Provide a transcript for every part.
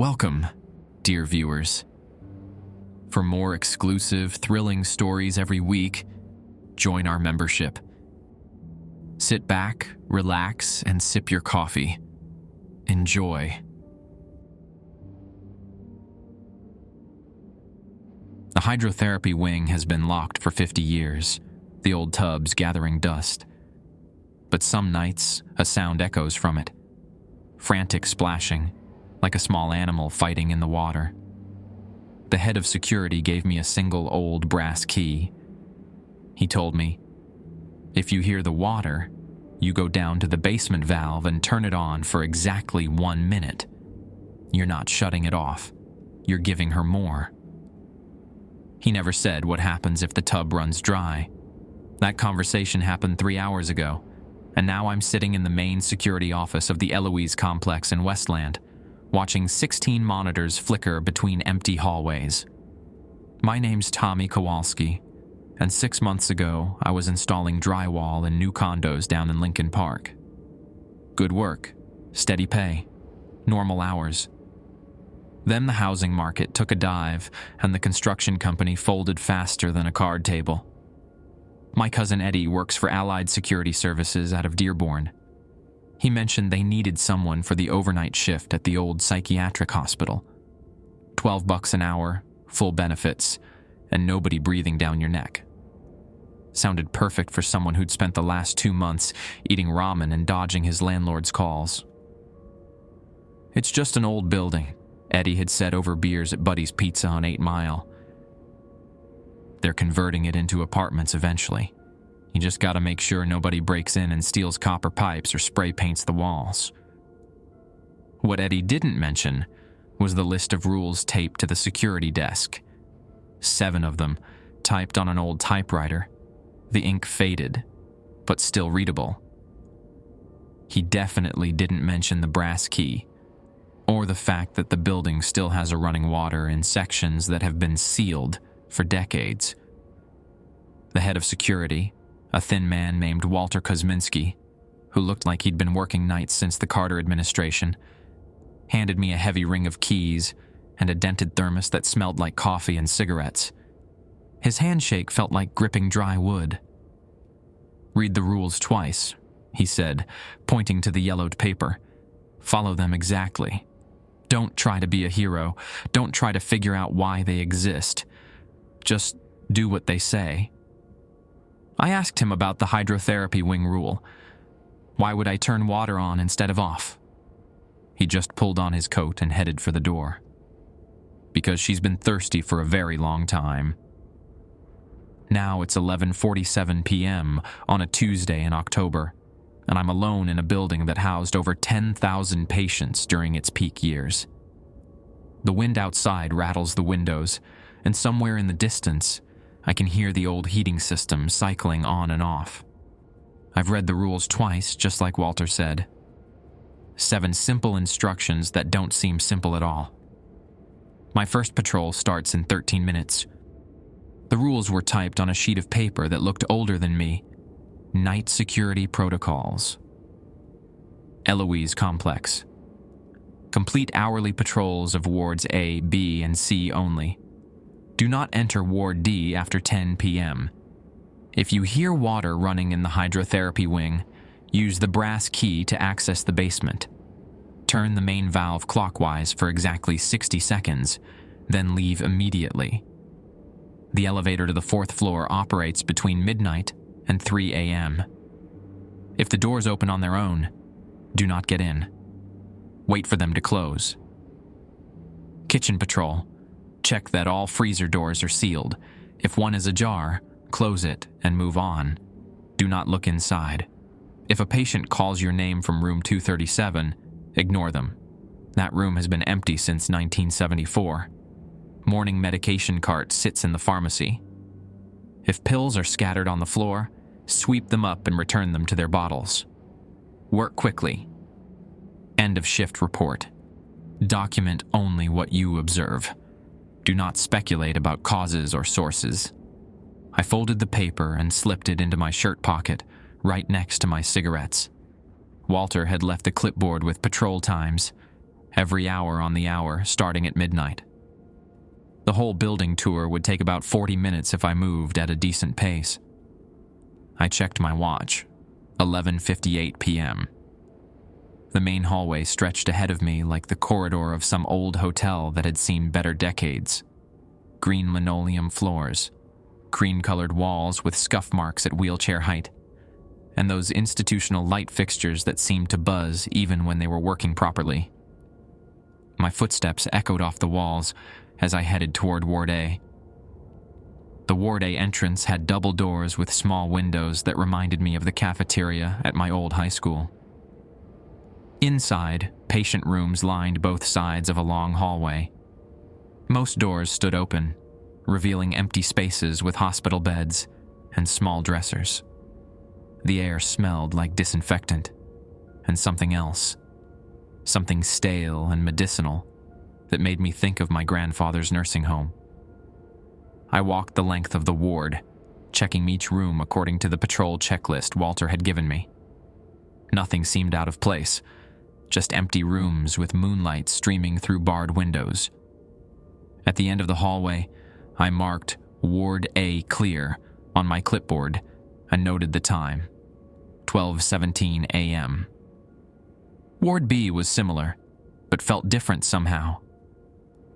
Welcome, dear viewers. For more exclusive, thrilling stories every week, join our membership. Sit back, relax, and sip your coffee. Enjoy. The hydrotherapy wing has been locked for 50 years, the old tubs gathering dust. But some nights, a sound echoes from it. Frantic splashing, like a small animal fighting in the water. The head of security gave me a single old brass key. He told me, if you hear the water, you go down to the basement valve and turn it on for exactly 1 minute. You're not shutting it off. You're giving her more. He never said what happens if the tub runs dry. That conversation happened 3 hours ago, and now I'm sitting in the main security office of the Eloise complex in Westland, watching 16 monitors flicker between empty hallways. My name's Tommy Kowalski, and 6 months ago, I was installing drywall in new condos down in Lincoln Park. Good work, steady pay, normal hours. Then the housing market took a dive, and the construction company folded faster than a card table. My cousin Eddie works for Allied Security Services out of Dearborn. He mentioned they needed someone for the overnight shift at the old psychiatric hospital. $12 an hour, full benefits, and nobody breathing down your neck. Sounded perfect for someone who'd spent the last 2 months eating ramen and dodging his landlord's calls. It's just an old building, Eddie had said over beers at Buddy's Pizza on 8 Mile. They're converting it into apartments eventually. You just gotta make sure nobody breaks in and steals copper pipes or spray paints the walls. What Eddie didn't mention was the list of rules taped to the security desk. 7 of them, typed on an old typewriter. The ink faded, but still readable. He definitely didn't mention the brass key, or the fact that the building still has a running water in sections that have been sealed for decades. The head of security, a thin man named Walter Kosminski, who looked like he'd been working nights since the Carter administration, handed me a heavy ring of keys and a dented thermos that smelled like coffee and cigarettes. His handshake felt like gripping dry wood. "Read the rules twice," he said, pointing to the yellowed paper. "Follow them exactly. Don't try to be a hero. Don't try to figure out why they exist. Just do what they say." I asked him about the hydrotherapy wing rule. Why would I turn water on instead of off? He just pulled on his coat and headed for the door. Because she's been thirsty for a very long time. Now it's 11:47 p.m. on a Tuesday in October, and I'm alone in a building that housed over 10,000 patients during its peak years. The wind outside rattles the windows, and somewhere in the distance, I can hear the old heating system cycling on and off. I've read the rules twice, just like Walter said. 7 simple instructions that don't seem simple at all. My first patrol starts in 13 minutes. The rules were typed on a sheet of paper that looked older than me. Night security protocols. Eloise Complex. Complete hourly patrols of wards A, B, and C only. Do not enter Ward D after 10 p.m. If you hear water running in the hydrotherapy wing, use the brass key to access the basement. Turn the main valve clockwise for exactly 60 seconds, then leave immediately. The elevator to the 4th floor operates between midnight and 3 a.m. If the doors open on their own, do not get in. Wait for them to close. Kitchen patrol. Check that all freezer doors are sealed. If one is ajar, close it and move on. Do not look inside. If a patient calls your name from room 237, ignore them. That room has been empty since 1974. Morning medication cart sits in the pharmacy. If pills are scattered on the floor, sweep them up and return them to their bottles. Work quickly. End of shift report. Document only what you observe. Do not speculate about causes or sources. I folded the paper and slipped it into my shirt pocket, right next to my cigarettes. Walter had left the clipboard with patrol times. every hour on the hour, starting at midnight. The whole building tour would take about 40 minutes if I moved at a decent pace. I checked my watch. 11:58 p.m. The main hallway stretched ahead of me like the corridor of some old hotel that had seen better decades. Green linoleum floors, cream-colored walls with scuff marks at wheelchair height, and those institutional light fixtures that seemed to buzz even when they were working properly. My footsteps echoed off the walls as I headed toward Ward A. The Ward A entrance had double doors with small windows that reminded me of the cafeteria at my old high school. Inside, patient rooms lined both sides of a long hallway. Most doors stood open, revealing empty spaces with hospital beds and small dressers. The air smelled like disinfectant and something else, something stale and medicinal that made me think of my grandfather's nursing home. I walked the length of the ward, checking each room according to the patrol checklist Walter had given me. Nothing seemed out of place, just empty rooms with moonlight streaming through barred windows. At the end of the hallway, I marked Ward A clear on my clipboard and noted the time, 12:17 a.m. Ward B was similar, but felt different somehow.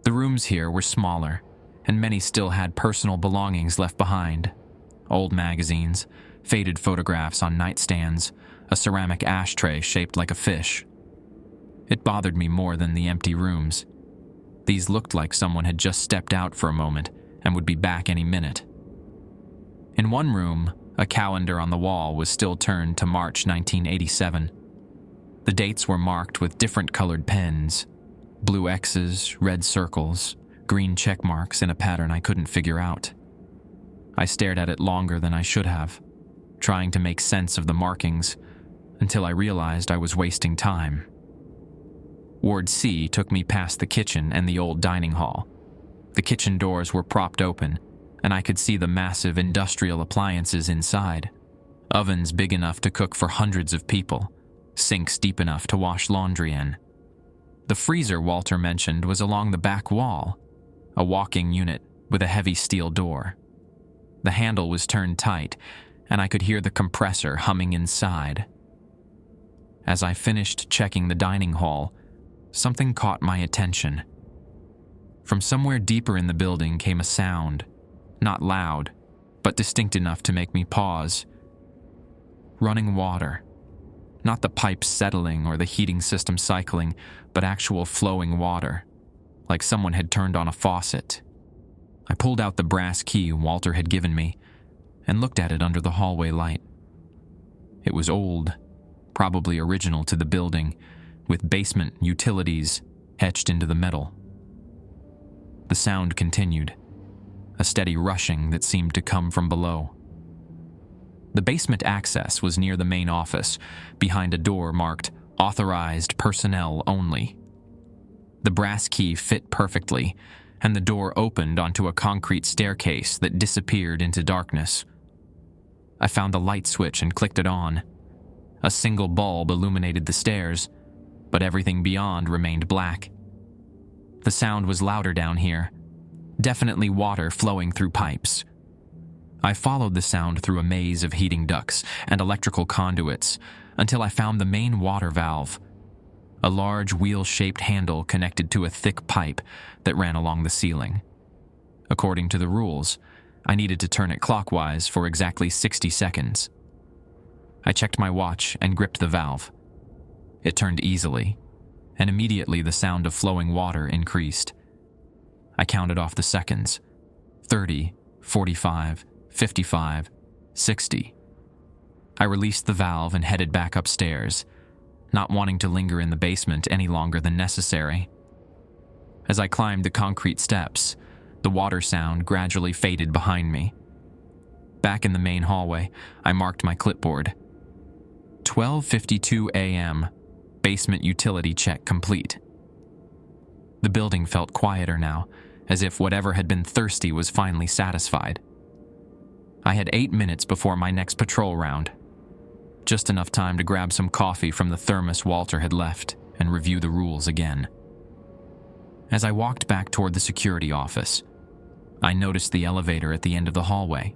The rooms here were smaller, and many still had personal belongings left behind. Old magazines, faded photographs on nightstands, a ceramic ashtray shaped like a fish. It bothered me more than the empty rooms. These looked like someone had just stepped out for a moment and would be back any minute. In one room, a calendar on the wall was still turned to March 1987. The dates were marked with different colored pens, blue X's, red circles, green check marks in a pattern I couldn't figure out. I stared at it longer than I should have, trying to make sense of the markings, until I realized I was wasting time. Ward C took me past the kitchen and the old dining hall. The kitchen doors were propped open, and I could see the massive industrial appliances inside. Ovens big enough to cook for hundreds of people, sinks deep enough to wash laundry in. The freezer Walter mentioned was along the back wall, a walk-in unit with a heavy steel door. The handle was turned tight, and I could hear the compressor humming inside. As I finished checking the dining hall, something caught my attention. From somewhere deeper in the building came a sound, not loud, but distinct enough to make me pause. Running water. Not the pipes settling or the heating system cycling, but actual flowing water, like someone had turned on a faucet. I pulled out the brass key Walter had given me and looked at it under the hallway light. It was old, probably original to the building, with basement utilities etched into the metal. The sound continued, a steady rushing that seemed to come from below. The basement access was near the main office, behind a door marked "Authorized Personnel Only." The brass key fit perfectly, and the door opened onto a concrete staircase that disappeared into darkness. I found the light switch and clicked it on. A single bulb illuminated the stairs, but everything beyond remained black. The sound was louder down here, definitely water flowing through pipes. I followed the sound through a maze of heating ducts and electrical conduits until I found the main water valve, a large wheel-shaped handle connected to a thick pipe that ran along the ceiling. According to the rules, I needed to turn it clockwise for exactly 60 seconds. I checked my watch and gripped the valve. It turned easily, and immediately the sound of flowing water increased. I counted off the seconds. 30, 45, 55, 60. I released the valve and headed back upstairs, not wanting to linger in the basement any longer than necessary. As I climbed the concrete steps, the water sound gradually faded behind me. Back in the main hallway, I marked my clipboard. 12:52 a.m., basement utility check complete. The building felt quieter now, as if whatever had been thirsty was finally satisfied. I had 8 minutes before my next patrol round. Just enough time to grab some coffee from the thermos Walter had left and review the rules again. As I walked back toward the security office, I noticed the elevator at the end of the hallway.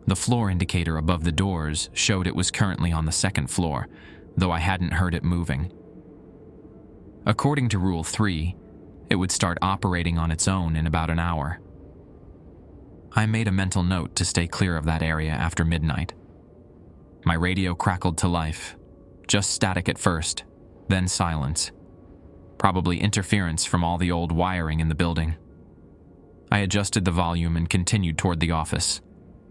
The floor indicator above the doors showed it was currently on the second floor, though I hadn't heard it moving. According to Rule 3, it would start operating on its own in about an hour. I made a mental note to stay clear of that area after midnight. My radio crackled to life, just static at first, then silence. Probably interference from all the old wiring in the building. I adjusted the volume and continued toward the office,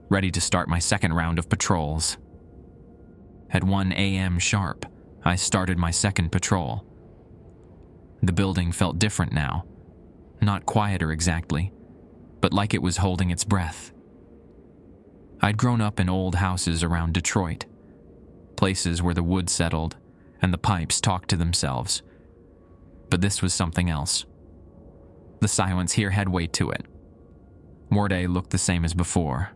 ready to start my second round of patrols. At 1 a.m. sharp, I started my second patrol. The building felt different now. Not quieter exactly, but like it was holding its breath. I'd grown up in old houses around Detroit, places where the wood settled and the pipes talked to themselves. But this was something else. The silence here had weight to it. Morday looked the same as before.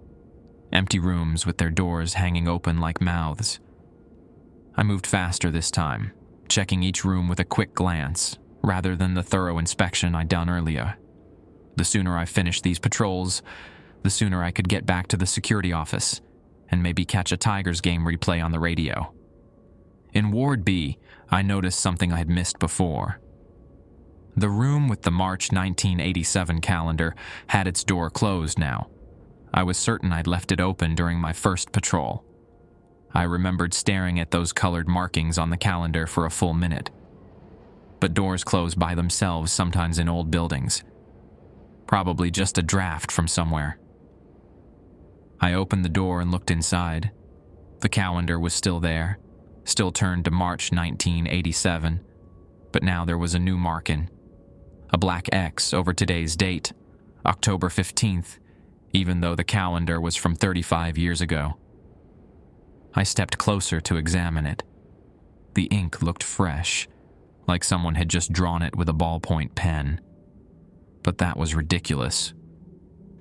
Empty rooms with their doors hanging open like mouths. I moved faster this time, checking each room with a quick glance, rather than the thorough inspection I'd done earlier. The sooner I finished these patrols, the sooner I could get back to the security office and maybe catch a Tigers game replay on the radio. In Ward B, I noticed something I had missed before. The room with the March 1987 calendar had its door closed now. I was certain I'd left it open during my first patrol. I remembered staring at those colored markings on the calendar for a full minute. But doors close by themselves sometimes in old buildings. Probably just a draft from somewhere. I opened the door and looked inside. The calendar was still there, still turned to March 1987, but now there was a new marking. A black X over today's date, October 15th, even though the calendar was from 35 years ago. I stepped closer to examine it. The ink looked fresh, like someone had just drawn it with a ballpoint pen. But that was ridiculous.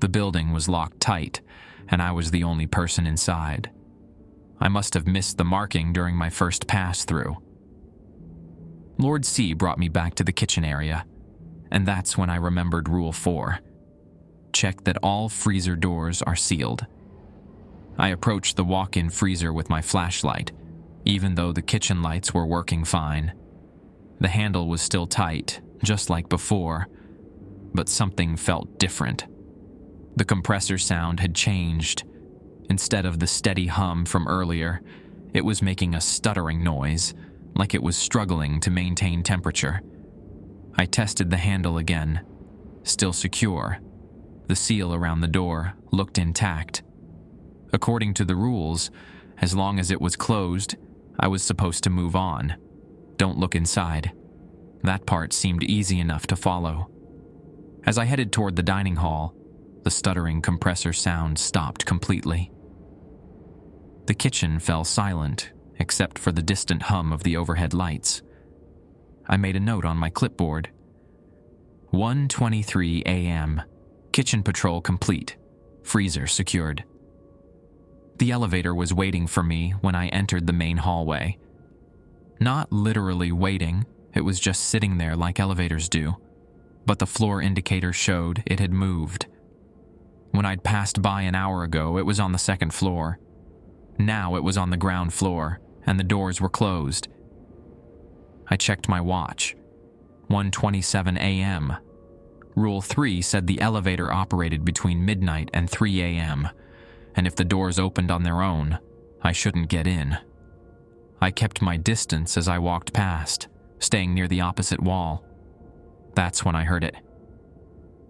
The building was locked tight, and I was the only person inside. I must have missed the marking during my first pass-through. Lord C brought me back to the kitchen area, and that's when I remembered Rule 4. Check that all freezer doors are sealed. I approached the walk-in freezer with my flashlight, even though the kitchen lights were working fine. The handle was still tight, just like before, but something felt different. The compressor sound had changed. Instead of the steady hum from earlier, it was making a stuttering noise, like it was struggling to maintain temperature. I tested the handle again. Still secure. The seal around the door looked intact. According to the rules, as long as it was closed, I was supposed to move on. Don't look inside. That part seemed easy enough to follow. As I headed toward the dining hall, the stuttering compressor sound stopped completely. The kitchen fell silent, except for the distant hum of the overhead lights. I made a note on my clipboard. 1:23 a.m. Kitchen patrol complete. Freezer secured. The elevator was waiting for me when I entered the main hallway. Not literally waiting, it was just sitting there like elevators do. But the floor indicator showed it had moved. When I'd passed by an hour ago, it was on the second floor. Now it was on the ground floor, and the doors were closed. I checked my watch. 1:27 a.m. Rule 3 said the elevator operated between midnight and 3 a.m., and if the doors opened on their own, I shouldn't get in. I kept my distance as I walked past, staying near the opposite wall. That's when I heard it.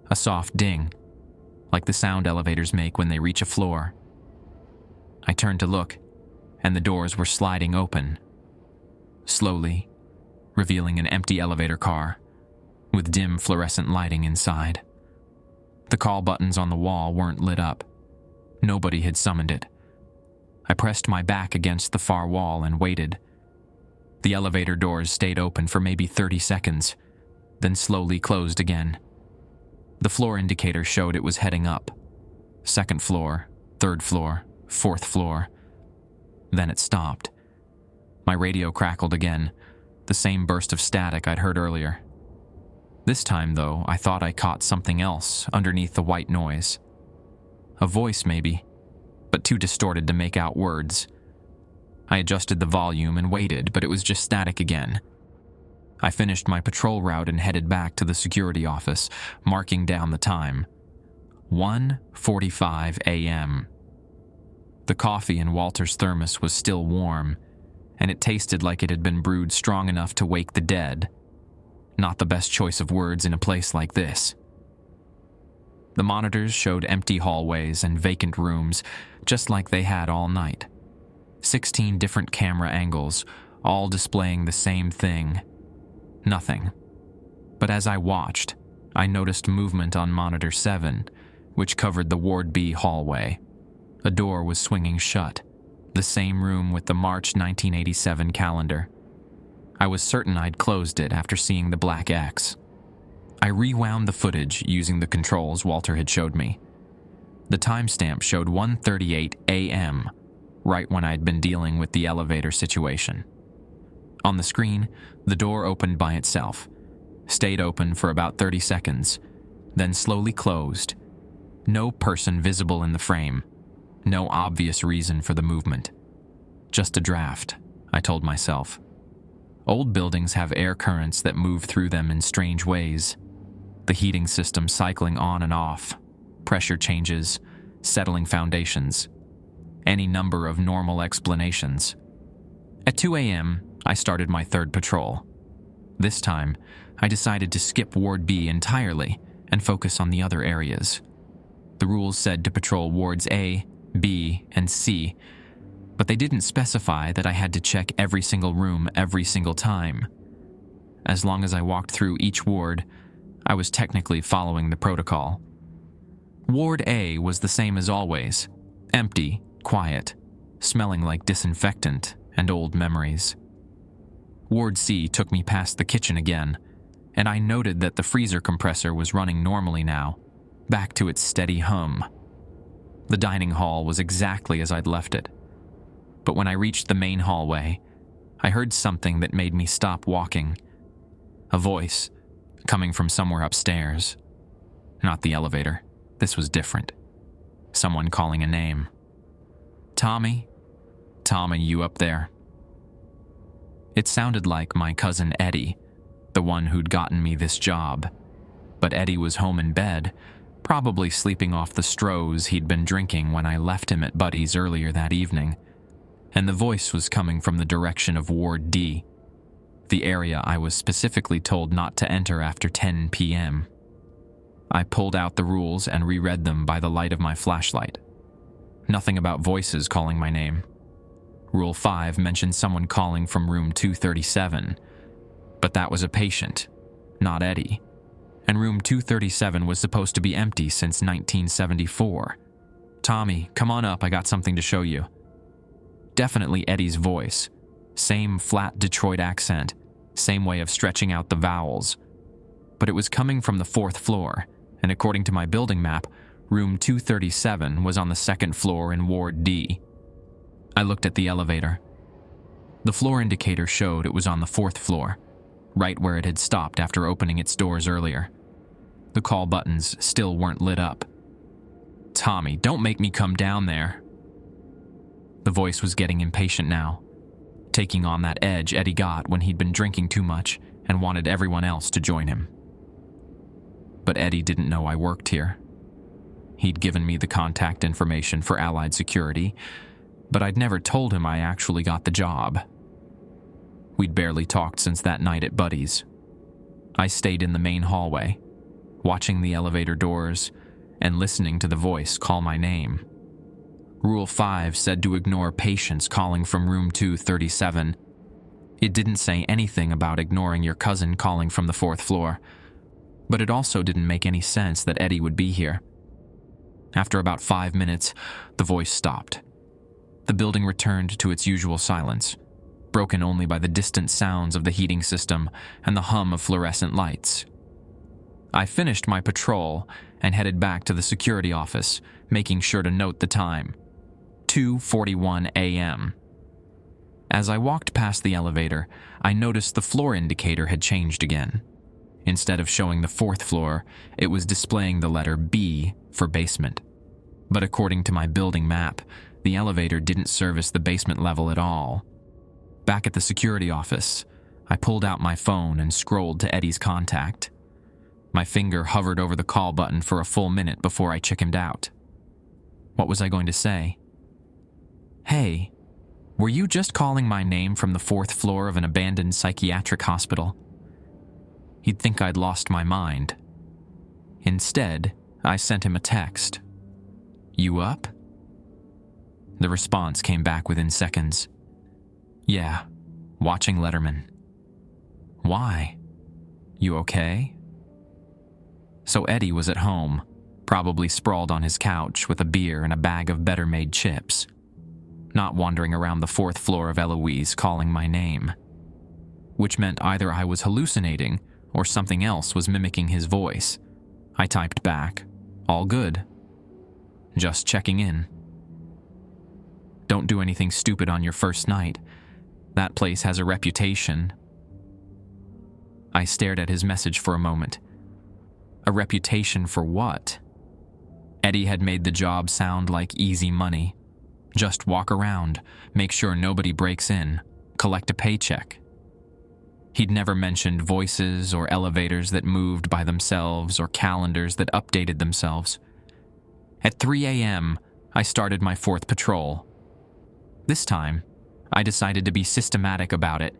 A soft ding, like the sound elevators make when they reach a floor. I turned to look, and the doors were sliding open. Slowly, revealing an empty elevator car, with dim fluorescent lighting inside. The call buttons on the wall weren't lit up. Nobody had summoned it. I pressed my back against the far wall and waited. The elevator doors stayed open for maybe 30 seconds, then slowly closed again. The floor indicator showed it was heading up. Second floor, third floor, fourth floor. Then it stopped. My radio crackled again, the same burst of static I'd heard earlier. This time, though, I thought I caught something else underneath the white noise. A voice, maybe, but too distorted to make out words. I adjusted the volume and waited, but it was just static again. I finished my patrol route and headed back to the security office, marking down the time. 1:45 a.m. The coffee in Walter's thermos was still warm, and it tasted like it had been brewed strong enough to wake the dead. Not the best choice of words in a place like this. The monitors showed empty hallways and vacant rooms, just like they had all night. 16 different camera angles, all displaying the same thing. Nothing. But as I watched, I noticed movement on monitor 7, which covered the Ward B hallway. A door was swinging shut, the same room with the March 1987 calendar. I was certain I'd closed it after seeing the black X. I rewound the footage using the controls Walter had showed me. The timestamp showed 1:38 a.m., right when I'd been dealing with the elevator situation. On the screen, the door opened by itself, stayed open for about 30 seconds, then slowly closed. No person visible in the frame. No obvious reason for the movement. Just a draft, I told myself. Old buildings have air currents that move through them in strange ways. The heating system cycling on and off, pressure changes, settling foundations. Any number of normal explanations. At 2 a.m., I started my third patrol. This time, I decided to skip Ward B entirely and focus on the other areas. The rules said to patrol Wards A, B, and C, but they didn't specify that I had to check every single room every single time. As long as I walked through each ward, I was technically following the protocol. Ward A was the same as always, empty, quiet, smelling like disinfectant and old memories. Ward C took me past the kitchen again, and I noted that the freezer compressor was running normally now, back to its steady hum. The dining hall was exactly as I'd left it. But when I reached the main hallway, I heard something that made me stop walking. A voice, coming from somewhere upstairs. Not the elevator. This was different. Someone calling a name. Tommy? Tommy, you up there? It sounded like my cousin Eddie, the one who'd gotten me this job. But Eddie was home in bed, probably sleeping off the strohs he'd been drinking when I left him at Buddy's earlier that evening. And the voice was coming from the direction of Ward D, the area I was specifically told not to enter after 10 p.m. I pulled out the rules and reread them by the light of my flashlight. Nothing about voices calling my name. Rule 5 mentioned someone calling from room 237, but that was a patient, not Eddie. And room 237 was supposed to be empty since 1974. Tommy, come on up, I got something to show you. Definitely Eddie's voice. Same flat Detroit accent, same way of stretching out the vowels. But it was coming from the 4th floor, and according to my building map, room 237 was on the 2nd floor in Ward D. I looked at the elevator. The floor indicator showed it was on the 4th floor, right where it had stopped after opening its doors earlier. The call buttons still weren't lit up. Tommy, don't make me come down there. The voice was getting impatient now, taking on that edge Eddie got when he'd been drinking too much and wanted everyone else to join him. But Eddie didn't know I worked here. He'd given me the contact information for Allied Security, but I'd never told him I actually got the job. We'd barely talked since that night at Buddy's. I stayed in the main hallway, watching the elevator doors and listening to the voice call my name. Rule 5 said to ignore patients calling from room 237. It didn't say anything about ignoring your cousin calling from the 4th floor, but it also didn't make any sense that Eddie would be here. After about 5 minutes, the voice stopped. The building returned to its usual silence, broken only by the distant sounds of the heating system and the hum of fluorescent lights. I finished my patrol and headed back to the security office, making sure to note the time. 2:41 a.m. As I walked past the elevator, I noticed the floor indicator had changed again. Instead of showing the fourth floor, it was displaying the letter B for basement. But according to my building map, the elevator didn't service the basement level at all. Back at the security office, I pulled out my phone and scrolled to Eddie's contact. My finger hovered over the call button for a full minute before I chickened out. What was I going to say? "Hey, were you just calling my name from the fourth floor of an abandoned psychiatric hospital?" He'd think I'd lost my mind. Instead, I sent him a text. "You up?" The response came back within seconds. "Yeah, watching Letterman." "Why? You okay?" So Eddie was at home, probably sprawled on his couch with a beer and a bag of better-made chips, not wandering around the fourth floor of Eloise calling my name. Which meant either I was hallucinating or something else was mimicking his voice. I typed back, "All good. Just checking in. Don't do anything stupid on your first night. That place has a reputation." I stared at his message for a moment. A reputation for what? Eddie had made the job sound like easy money. Just walk around, make sure nobody breaks in, collect a paycheck. He'd never mentioned voices or elevators that moved by themselves or calendars that updated themselves. At 3 a.m., I started my fourth patrol. This time, I decided to be systematic about it.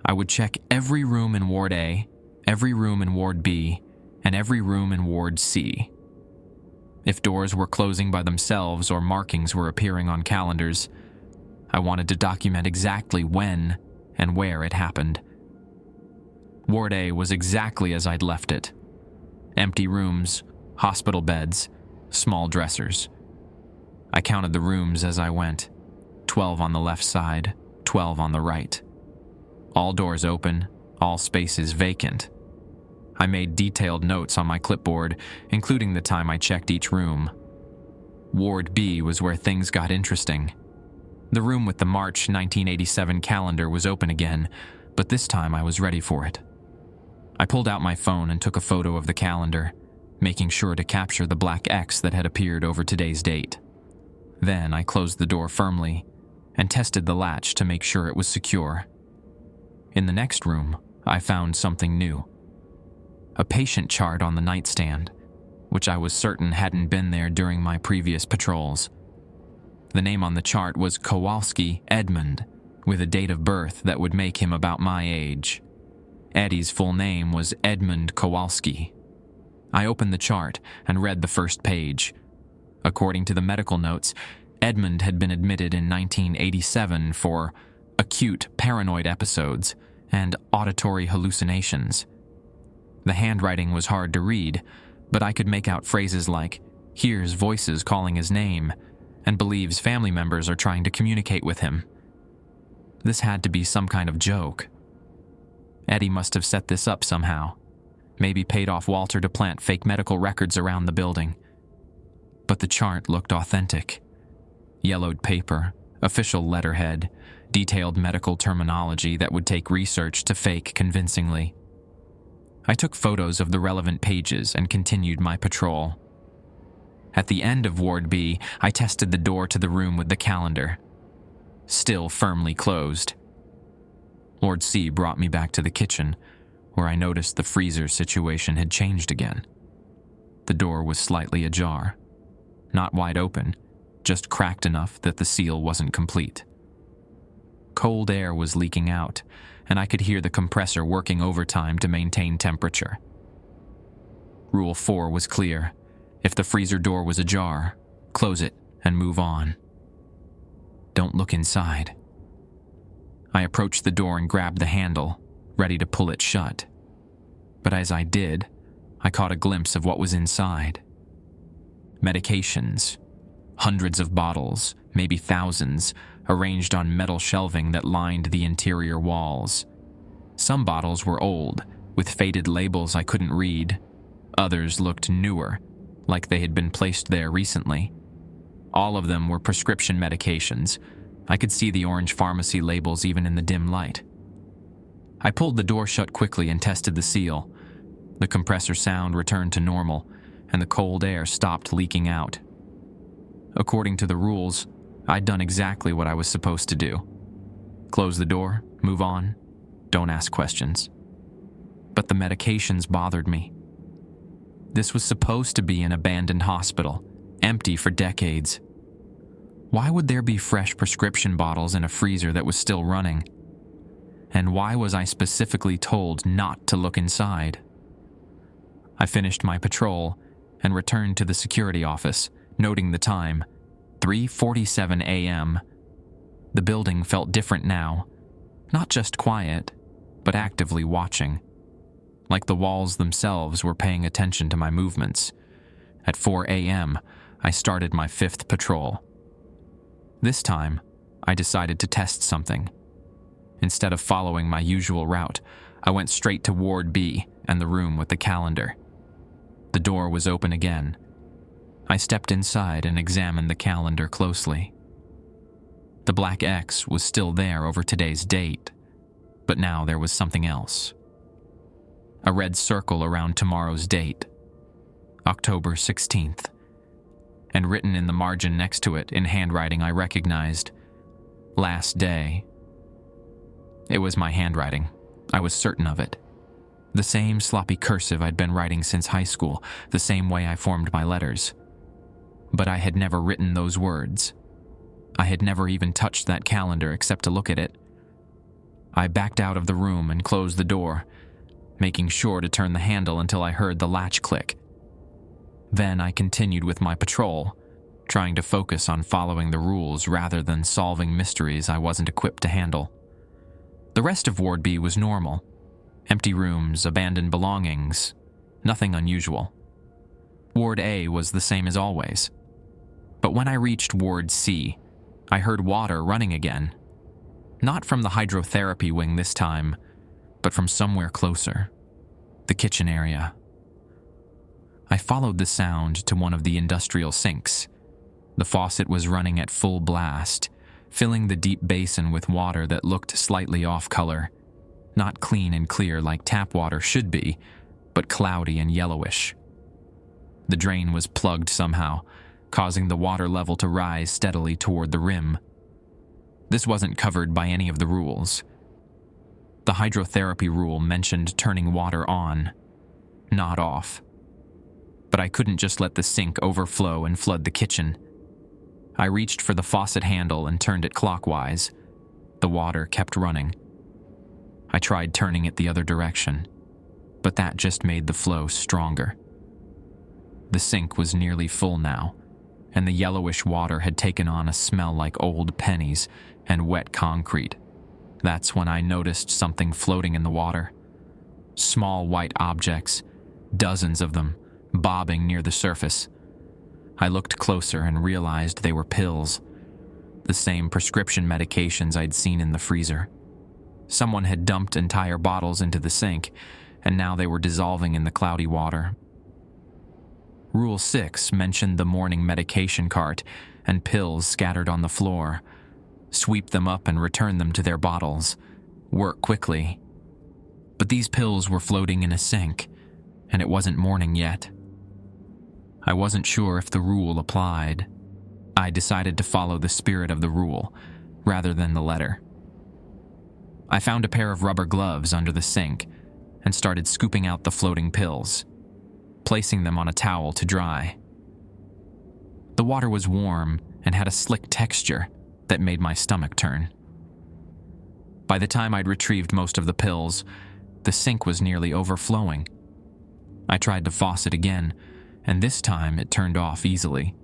I would check every room in Ward A, every room in Ward B, and every room in Ward C. If doors were closing by themselves or markings were appearing on calendars, I wanted to document exactly when and where it happened. Ward A was exactly as I'd left it. Empty rooms, hospital beds, small dressers. I counted the rooms as I went. 12 on the left side, 12 on the right. All doors open, all spaces vacant. I made detailed notes on my clipboard, including the time I checked each room. Ward B was where things got interesting. The room with the March 1987 calendar was open again, but this time I was ready for it. I pulled out my phone and took a photo of the calendar, making sure to capture the black X that had appeared over today's date. Then I closed the door firmly and tested the latch to make sure it was secure. In the next room, I found something new. A patient chart on the nightstand, which I was certain hadn't been there during my previous patrols. The name on the chart was Kowalski Edmund, with a date of birth that would make him about my age. Eddie's full name was Edmund Kowalski. I opened the chart and read the first page. According to the medical notes, Edmund had been admitted in 1987 for acute paranoid episodes and auditory hallucinations. The handwriting was hard to read, but I could make out phrases like, "hears voices calling his name," and believes family members are trying to communicate with him. This had to be some kind of joke. Eddie must have set this up somehow. Maybe paid off Walter to plant fake medical records around the building. But the chart looked authentic. Yellowed paper, official letterhead, detailed medical terminology that would take research to fake convincingly. I took photos of the relevant pages and continued my patrol. At the end of Ward B, I tested the door to the room with the calendar. Still firmly closed. Ward C brought me back to the kitchen, where I noticed the freezer situation had changed again. The door was slightly ajar. Not wide open, just cracked enough that the seal wasn't complete. Cold air was leaking out, and I could hear the compressor working overtime to maintain temperature. Rule 4 was clear. If the freezer door was ajar, close it and move on. Don't look inside. I approached the door and grabbed the handle, ready to pull it shut. But as I did, I caught a glimpse of what was inside. Medications. Hundreds of bottles, maybe thousands, arranged on metal shelving that lined the interior walls. Some bottles were old, with faded labels I couldn't read. Others looked newer, like they had been placed there recently. All of them were prescription medications. I could see the orange pharmacy labels even in the dim light. I pulled the door shut quickly and tested the seal, The compressor sound returned to normal, and the cold air stopped leaking out. According to the rules, I'd done exactly what I was supposed to do. Close the door, move on, don't ask questions. But the medications bothered me. This was supposed to be an abandoned hospital, empty for decades. Why would there be fresh prescription bottles in a freezer that was still running? And why was I specifically told not to look inside? I finished my patrol and returned to the security office, noting the time, 3:47 a.m. The building felt different now, not just quiet, but actively watching. Like the walls themselves were paying attention to my movements. At 4 a.m., I started my 5th patrol. This time, I decided to test something. Instead of following my usual route, I went straight to Ward B and the room with the calendar. The door was open again. I stepped inside and examined the calendar closely. The black X was still there over today's date, but now there was something else. A red circle around tomorrow's date, October 16th, and written in the margin next to it in handwriting I recognized, last day. It was my handwriting. I was certain of it. The same sloppy cursive I'd been writing since high school, the same way I formed my letters. But I had never written those words. I had never even touched that calendar except to look at it. I backed out of the room and closed the door, making sure to turn the handle until I heard the latch click. Then I continued with my patrol, trying to focus on following the rules rather than solving mysteries I wasn't equipped to handle. The rest of Ward B was normal. Empty rooms, abandoned belongings, nothing unusual. Ward A was the same as always. But when I reached Ward C, I heard water running again. Not from the hydrotherapy wing this time, but from somewhere closer, the kitchen area. I followed the sound to one of the industrial sinks. The faucet was running at full blast, filling the deep basin with water that looked slightly off color. Not clean and clear like tap water should be, but cloudy and yellowish. The drain was plugged somehow, causing the water level to rise steadily toward the rim. This wasn't covered by any of the rules. The hydrotherapy rule mentioned turning water on, not off. But I couldn't just let the sink overflow and flood the kitchen. I reached for the faucet handle and turned it clockwise. The water kept running. I tried turning it the other direction, but that just made the flow stronger. The sink was nearly full now, and the yellowish water had taken on a smell like old pennies and wet concrete. That's when I noticed something floating in the water. Small white objects, dozens of them, bobbing near the surface. I looked closer and realized they were pills, the same prescription medications I'd seen in the freezer. Someone had dumped entire bottles into the sink, and now they were dissolving in the cloudy water. Rule 6 mentioned the morning medication cart and pills scattered on the floor. Sweep them up and return them to their bottles. Work quickly. But these pills were floating in a sink, and it wasn't morning yet. I wasn't sure if the rule applied. I decided to follow the spirit of the rule, rather than the letter. I found a pair of rubber gloves under the sink and started scooping out the floating pills, placing them on a towel to dry. The water was warm and had a slick texture that made my stomach turn. By the time I'd retrieved most of the pills, the sink was nearly overflowing. I tried the faucet again, and this time it turned off easily.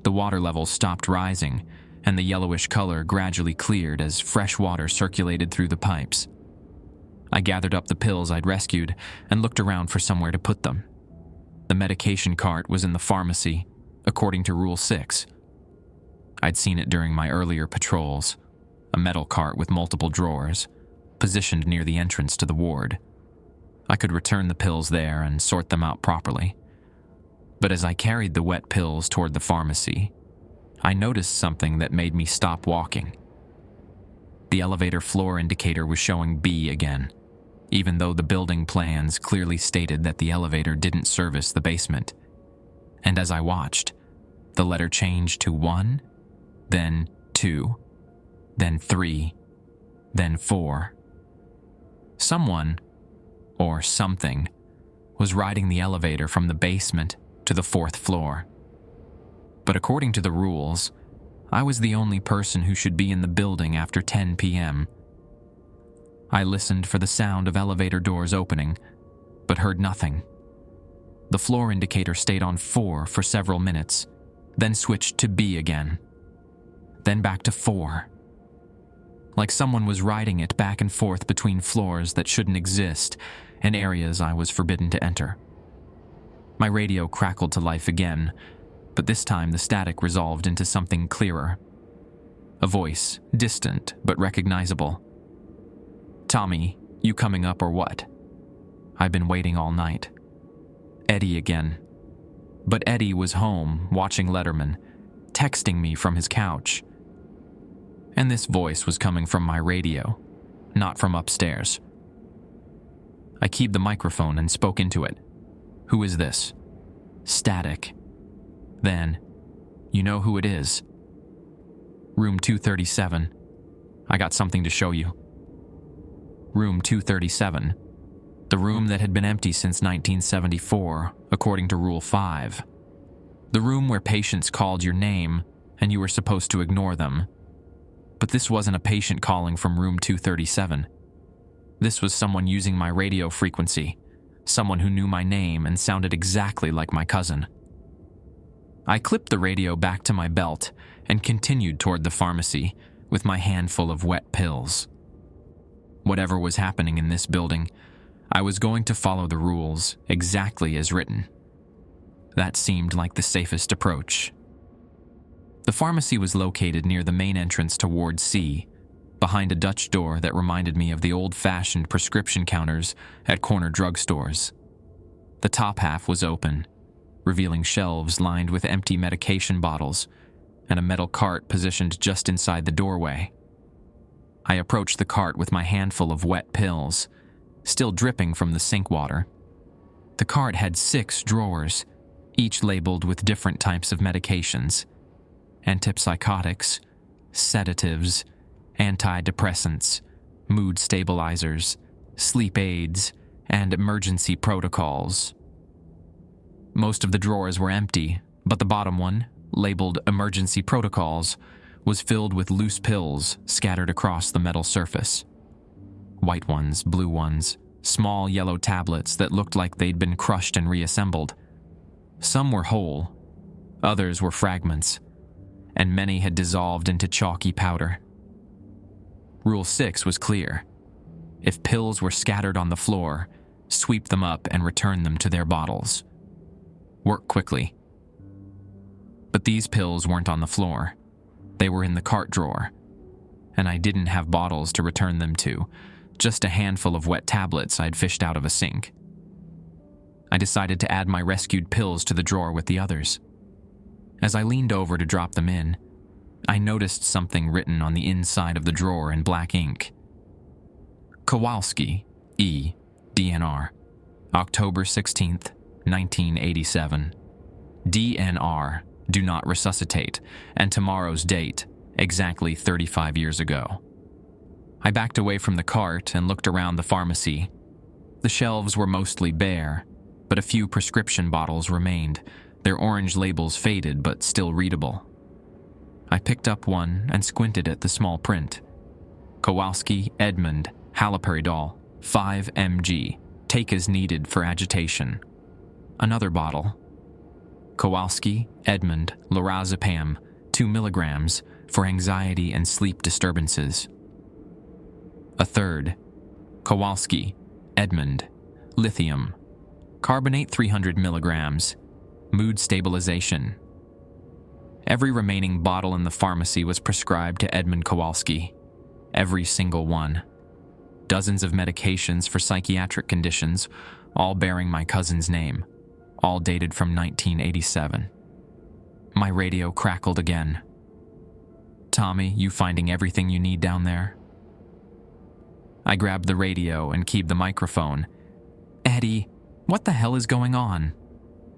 The water level stopped rising, and the yellowish color gradually cleared as fresh water circulated through the pipes. I gathered up the pills I'd rescued and looked around for somewhere to put them. The medication cart was in the pharmacy, according to Rule 6. I'd seen it during my earlier patrols, a metal cart with multiple drawers, positioned near the entrance to the ward. I could return the pills there and sort them out properly. But as I carried the wet pills toward the pharmacy, I noticed something that made me stop walking. The elevator floor indicator was showing B again, even though the building plans clearly stated that the elevator didn't service the basement. And as I watched, the letter changed to 1, then 2, then 3, then 4. Someone, or something, was riding the elevator from the basement to the 4th floor. But according to the rules, I was the only person who should be in the building after 10 p.m. I listened for the sound of elevator doors opening, but heard nothing. The floor indicator stayed on 4 for several minutes, then switched to B again, then back to 4. Like someone was riding it back and forth between floors that shouldn't exist and areas I was forbidden to enter. My radio crackled to life again, but this time the static resolved into something clearer. A voice, distant but recognizable. "Tommy, you coming up or what? I've been waiting all night." Eddie again. But Eddie was home, watching Letterman, texting me from his couch. And this voice was coming from my radio, not from upstairs. I keyed the microphone and spoke into it. "Who is this?" Static. Then, "You know who it is." "Room 237. I got something to show you." Room 237. The room that had been empty since 1974, according to Rule 5. The room where patients called your name and you were supposed to ignore them. But this wasn't a patient calling from room 237. This was someone using my radio frequency, someone who knew my name and sounded exactly like my cousin. I clipped the radio back to my belt and continued toward the pharmacy with my handful of wet pills. Whatever was happening in this building, I was going to follow the rules exactly as written. That seemed like the safest approach. The pharmacy was located near the main entrance to Ward C, behind a Dutch door that reminded me of the old-fashioned prescription counters at corner drugstores. The top half was open, revealing shelves lined with empty medication bottles and a metal cart positioned just inside the doorway. I approached the cart with my handful of wet pills, still dripping from the sink water. The cart had 6 drawers, each labeled with different types of medications: antipsychotics, sedatives, antidepressants, mood stabilizers, sleep aids, and emergency protocols. Most of the drawers were empty, but the bottom one, labeled emergency protocols, was filled with loose pills scattered across the metal surface. White ones, blue ones, small yellow tablets that looked like they'd been crushed and reassembled. Some were whole, others were fragments, and many had dissolved into chalky powder. Rule 6 was clear. If pills were scattered on the floor, sweep them up and return them to their bottles. Work quickly. But these pills weren't on the floor. They were in the cart drawer, and I didn't have bottles to return them to, just a handful of wet tablets I'd fished out of a sink. I decided to add my rescued pills to the drawer with the others. As I leaned over to drop them in, I noticed something written on the inside of the drawer in black ink. Kowalski, E. DNR, October 16th, 1987. DNR, do not resuscitate, and tomorrow's date, exactly 35 years ago. I backed away from the cart and looked around the pharmacy. The shelves were mostly bare, but a few prescription bottles remained, their orange labels faded but still readable. I picked up one and squinted at the small print. Kowalski Edmund, haloperidol, 5 mg, take as needed for agitation. Another bottle. Kowalski Edmund, lorazepam, 2 mg, for anxiety and sleep disturbances. A third. Kowalski Edmund, lithium, carbonate 300 mg, mood stabilization. Every remaining bottle in the pharmacy was prescribed to Edmund Kowalski. Every single one. Dozens of medications for psychiatric conditions, all bearing my cousin's name, all dated from 1987. My radio crackled again. "Tommy, you finding everything you need down there?" I grabbed the radio and keyed the microphone. "Eddie, what the hell is going on?"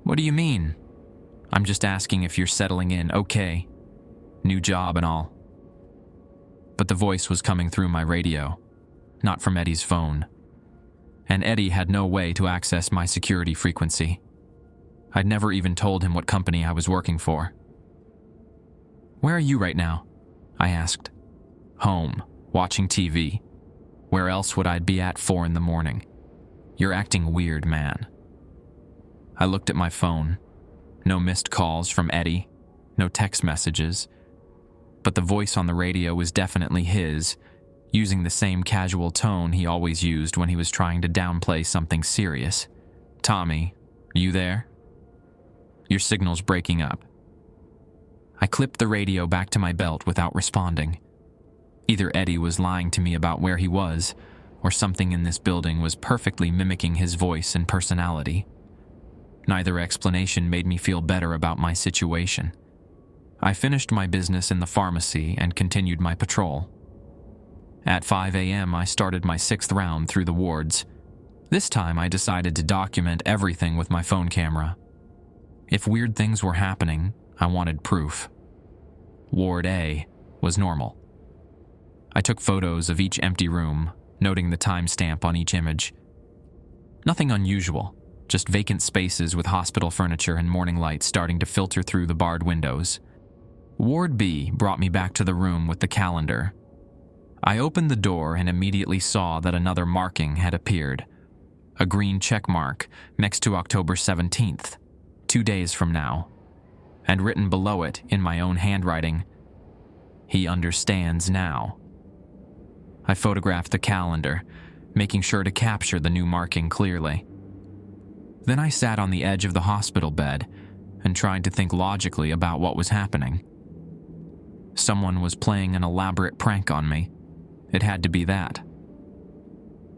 "What do you mean?" "I'm just asking if you're settling in okay. New job and all." But the voice was coming through my radio, not from Eddie's phone. And Eddie had no way to access my security frequency. I'd never even told him what company I was working for. "Where are you right now?" I asked. "Home, watching TV. Where else would I be at 4 a.m? You're acting weird, man." I looked at my phone. No missed calls from Eddie, no text messages. But the voice on the radio was definitely his, using the same casual tone he always used when he was trying to downplay something serious. "Tommy, you there? Your signal's breaking up." I clipped the radio back to my belt without responding. Either Eddie was lying to me about where he was, or something in this building was perfectly mimicking his voice and personality. Neither explanation made me feel better about my situation. I finished my business in the pharmacy and continued my patrol. At 5 a.m., I started my 6th round through the wards. This time, I decided to document everything with my phone camera. If weird things were happening, I wanted proof. Ward A was normal. I took photos of each empty room, noting the timestamp on each image. Nothing unusual, just vacant spaces with hospital furniture and morning light starting to filter through the barred windows. Ward B brought me back to the room with the calendar. I opened the door and immediately saw that another marking had appeared. A green check mark next to October 17th, 2 days from now. And written below it in my own handwriting, "He understands now." I photographed the calendar, making sure to capture the new marking clearly. Then I sat on the edge of the hospital bed and tried to think logically about what was happening. Someone was playing an elaborate prank on me. It had to be that.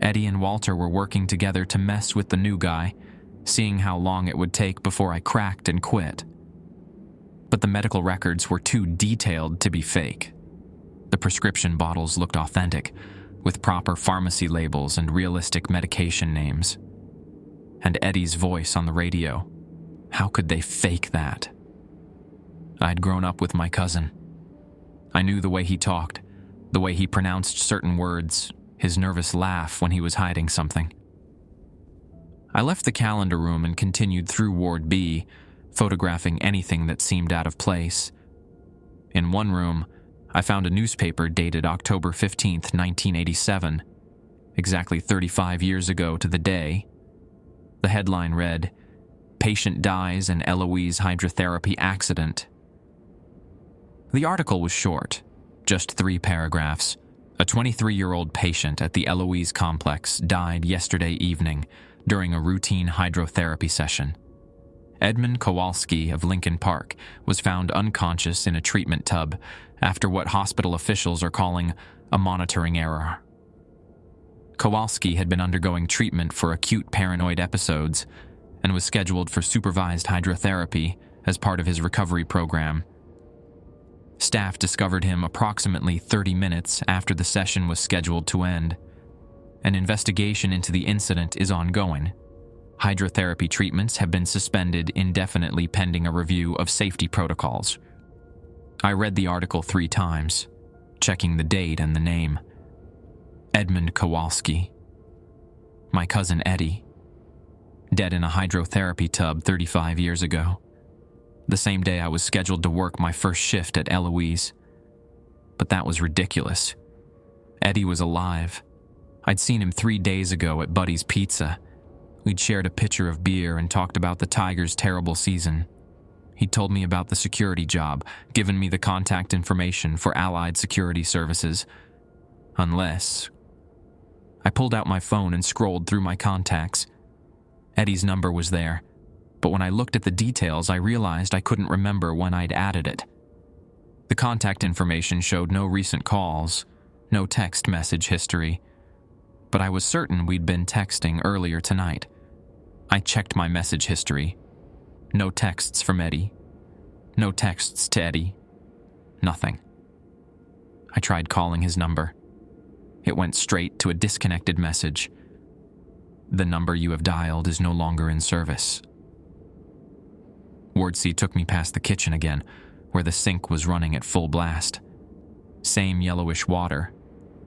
Eddie and Walter were working together to mess with the new guy, seeing how long it would take before I cracked and quit. But the medical records were too detailed to be fake. The prescription bottles looked authentic, with proper pharmacy labels and realistic medication names. And Eddie's voice on the radio. How could they fake that? I'd grown up with my cousin. I knew the way he talked, the way he pronounced certain words, his nervous laugh when he was hiding something. I left the calendar room and continued through Ward B, photographing anything that seemed out of place. In one room, I found a newspaper dated October 15th, 1987, exactly 35 years ago to the day. The headline read, "Patient Dies in Eloise Hydrotherapy Accident." The article was short, just 3 paragraphs. A 23-year-old patient at the Eloise complex died yesterday evening during a routine hydrotherapy session. Edmund Kowalski of Lincoln Park was found unconscious in a treatment tub after what hospital officials are calling a monitoring error. Kowalski had been undergoing treatment for acute paranoid episodes and was scheduled for supervised hydrotherapy as part of his recovery program. Staff discovered him approximately 30 minutes after the session was scheduled to end. An investigation into the incident is ongoing. Hydrotherapy treatments have been suspended indefinitely pending a review of safety protocols. I read the article 3 times, checking the date and the name. Edmund Kowalski. My cousin Eddie. Dead in a hydrotherapy tub 35 years ago. The same day I was scheduled to work my first shift at Eloise. But that was ridiculous. Eddie was alive. I'd seen him 3 days ago at Buddy's Pizza. We'd shared a pitcher of beer and talked about the Tigers' terrible season. He'd told me about the security job, given me the contact information for Allied Security Services. Unless... I pulled out my phone and scrolled through my contacts. Eddie's number was there, but when I looked at the details, I realized I couldn't remember when I'd added it. The contact information showed no recent calls, no text message history, but I was certain we'd been texting earlier tonight. I checked my message history. No texts from Eddie. No texts to Eddie. Nothing. I tried calling his number. It went straight to a disconnected message. The number you have dialed is no longer in service. Wardcy took me past the kitchen again, where the sink was running at full blast. Same yellowish water,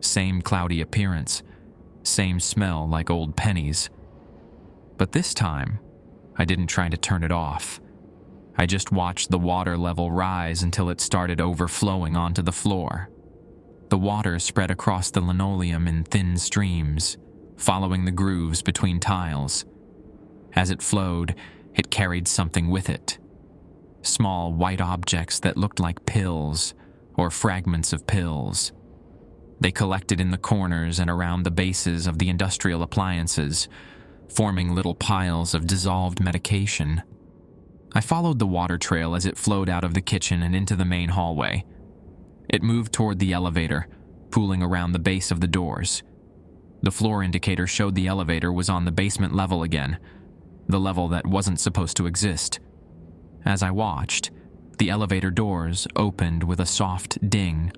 same cloudy appearance, same smell like old pennies. But this time, I didn't try to turn it off. I just watched the water level rise until it started overflowing onto the floor. The water spread across the linoleum in thin streams, following the grooves between tiles. As it flowed, it carried something with it. Small white objects that looked like pills or fragments of pills. They collected in the corners and around the bases of the industrial appliances, forming little piles of dissolved medication. I followed the water trail as it flowed out of the kitchen and into the main hallway. It moved toward the elevator, pooling around the base of the doors. The floor indicator showed the elevator was on the basement level again, the level that wasn't supposed to exist. As I watched, the elevator doors opened with a soft ding.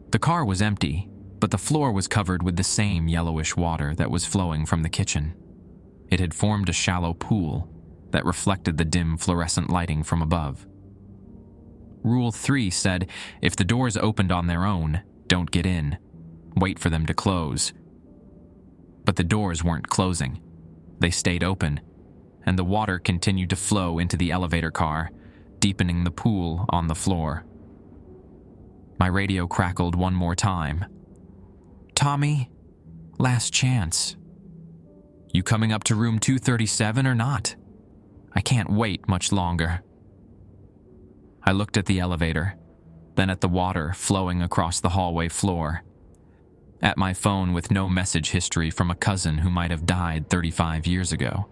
The car was empty, but the floor was covered with the same yellowish water that was flowing from the kitchen. It had formed a shallow pool that reflected the dim fluorescent lighting from above. Rule 3 said, if the doors opened on their own, don't get in. Wait for them to close. But the doors weren't closing. They stayed open, and the water continued to flow into the elevator car, deepening the pool on the floor. My radio crackled one more time. Tommy, last chance. You coming up to room 237 or not? I can't wait much longer. I looked at the elevator, then at the water flowing across the hallway floor, at my phone with no message history from a cousin who might have died 35 years ago,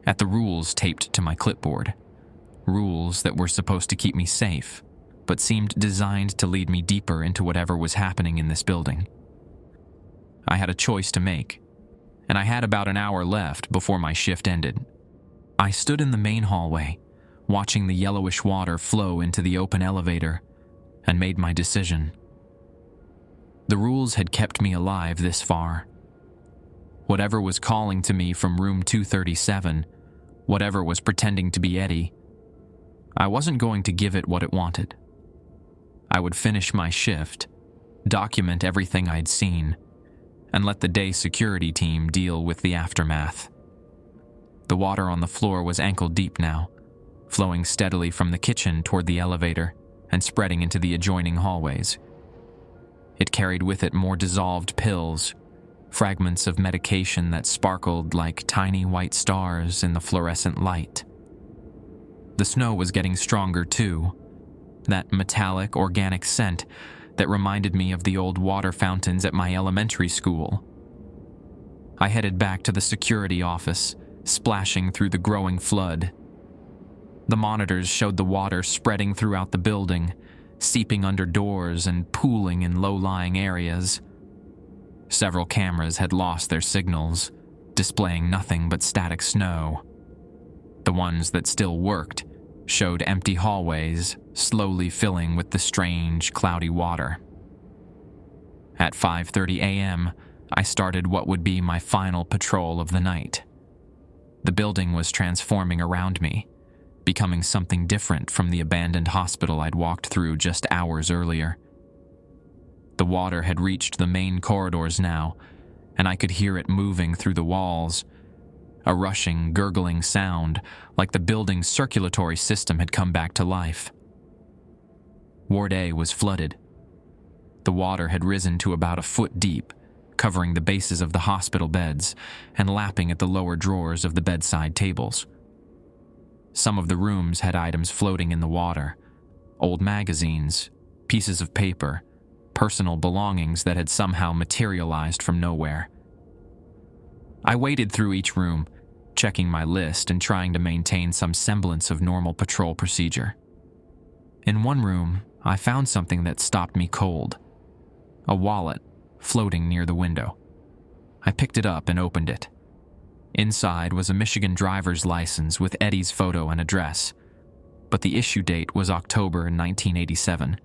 at the rules taped to my clipboard, rules that were supposed to keep me safe, but seemed designed to lead me deeper into whatever was happening in this building. I had a choice to make, and I had about an hour left before my shift ended. I stood in the main hallway, watching the yellowish water flow into the open elevator, and made my decision. The rules had kept me alive this far. Whatever was calling to me from room 237, whatever was pretending to be Eddie, I wasn't going to give it what it wanted. I would finish my shift, document everything I'd seen, and let the day security team deal with the aftermath. The water on the floor was ankle deep now, flowing steadily from the kitchen toward the elevator and spreading into the adjoining hallways. It carried with it more dissolved pills, fragments of medication that sparkled like tiny white stars in the fluorescent light. The snow was getting stronger too, that metallic, organic scent that reminded me of the old water fountains at my elementary school. I headed back to the security office, splashing through the growing flood. The monitors showed the water spreading throughout the building, seeping under doors and pooling in low-lying areas. Several cameras had lost their signals, displaying nothing but static snow. The ones that still worked showed empty hallways, slowly filling with the strange, cloudy water. At 5:30 a.m., I started what would be my final patrol of the night. The building was transforming around me, becoming something different from the abandoned hospital I'd walked through just hours earlier. The water had reached the main corridors now, and I could hear it moving through the walls, a rushing, gurgling sound like the building's circulatory system had come back to life. Ward A was flooded. The water had risen to about a foot deep, covering the bases of the hospital beds and lapping at the lower drawers of the bedside tables. Some of the rooms had items floating in the water, old magazines, pieces of paper, personal belongings that had somehow materialized from nowhere. I waded through each room, checking my list and trying to maintain some semblance of normal patrol procedure. In one room, I found something that stopped me cold. A wallet floating near the window. I picked it up and opened it. Inside was a Michigan driver's license with Eddie's photo and address, but the issue date was October 1987.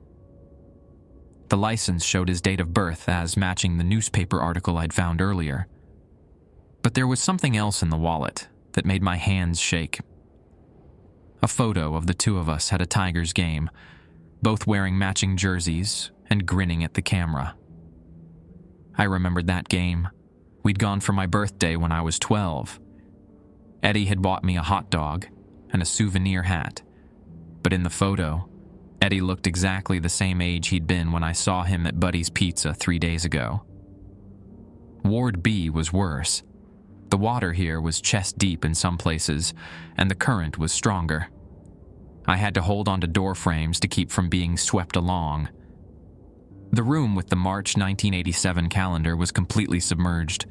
The license showed his date of birth as matching the newspaper article I'd found earlier. But there was something else in the wallet that made my hands shake. A photo of the two of us at a Tigers game, both wearing matching jerseys and grinning at the camera. I remembered that game. We'd gone for my birthday when I was 12. Eddie had bought me a hot dog and a souvenir hat, but in the photo, Eddie looked exactly the same age he'd been when I saw him at Buddy's Pizza 3 days ago. Ward B was worse. The water here was chest deep in some places, and the current was stronger. I had to hold onto door frames to keep from being swept along. The room with the March 1987 calendar was completely submerged,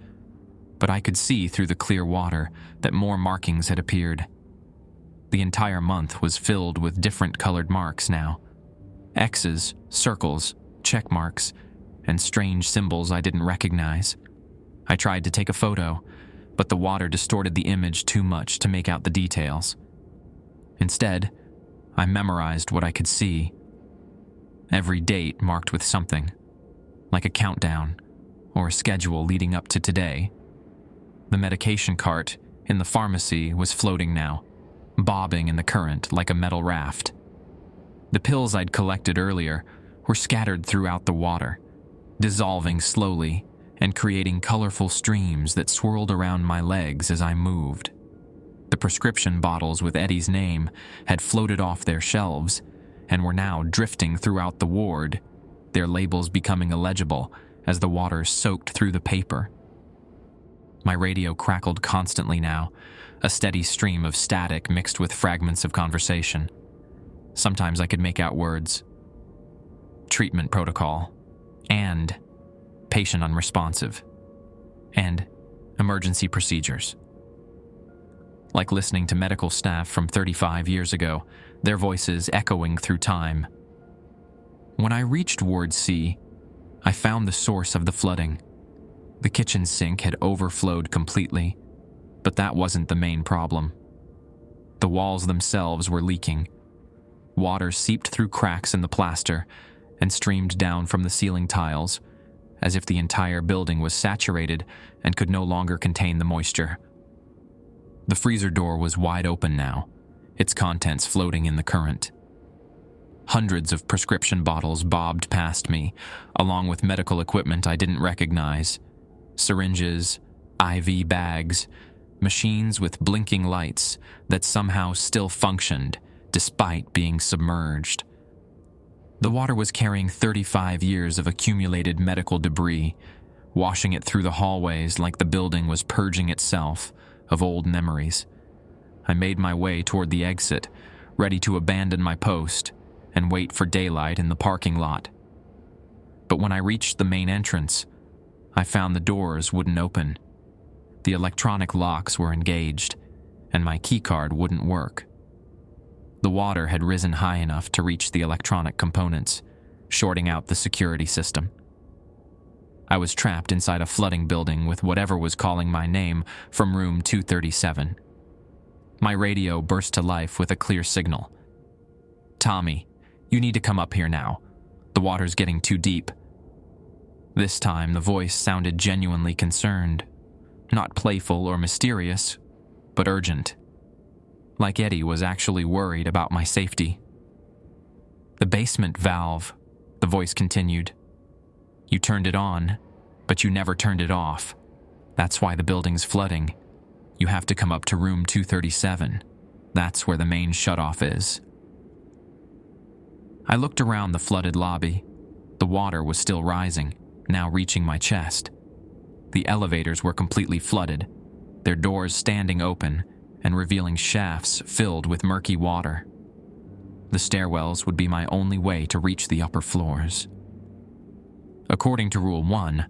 but I could see through the clear water that more markings had appeared. The entire month was filled with different colored marks now. X's, circles, check marks, and strange symbols I didn't recognize. I tried to take a photo, but the water distorted the image too much to make out the details. Instead, I memorized what I could see. Every date marked with something, like a countdown or a schedule leading up to today. The medication cart in the pharmacy was floating now, bobbing in the current like a metal raft. The pills I'd collected earlier were scattered throughout the water, dissolving slowly and creating colorful streams that swirled around my legs as I moved. The prescription bottles with Eddie's name had floated off their shelves and were now drifting throughout the ward, their labels becoming illegible as the water soaked through the paper. My radio crackled constantly now, a steady stream of static mixed with fragments of conversation. Sometimes I could make out words. Treatment protocol, and patient unresponsive, and emergency procedures. Like listening to medical staff from 35 years ago, their voices echoing through time. When I reached Ward C, I found the source of the flooding. The kitchen sink had overflowed completely, but that wasn't the main problem. The walls themselves were leaking. Water seeped through cracks in the plaster and streamed down from the ceiling tiles, as if the entire building was saturated and could no longer contain the moisture. The freezer door was wide open now, its contents floating in the current. Hundreds of prescription bottles bobbed past me, along with medical equipment I didn't recognize. Syringes, IV bags, machines with blinking lights that somehow still functioned despite being submerged. The water was carrying 35 years of accumulated medical debris, washing it through the hallways like the building was purging itself of old memories. I made my way toward the exit, ready to abandon my post and wait for daylight in the parking lot. But when I reached the main entrance, I found the doors wouldn't open. The electronic locks were engaged, and my keycard wouldn't work. The water had risen high enough to reach the electronic components, shorting out the security system. I was trapped inside a flooding building with whatever was calling my name from room 237. My radio burst to life with a clear signal. "Tommy, you need to come up here now. The water's getting too deep." This time, the voice sounded genuinely concerned. Not playful or mysterious, but urgent. Like Eddie was actually worried about my safety. "The basement valve," the voice continued. "You turned it on, but you never turned it off. That's why the building's flooding. You have to come up to room 237. That's where the main shutoff is." I looked around the flooded lobby. The water was still rising, now reaching my chest. The elevators were completely flooded, their doors standing open and revealing shafts filled with murky water. The stairwells would be my only way to reach the upper floors. According to Rule 1,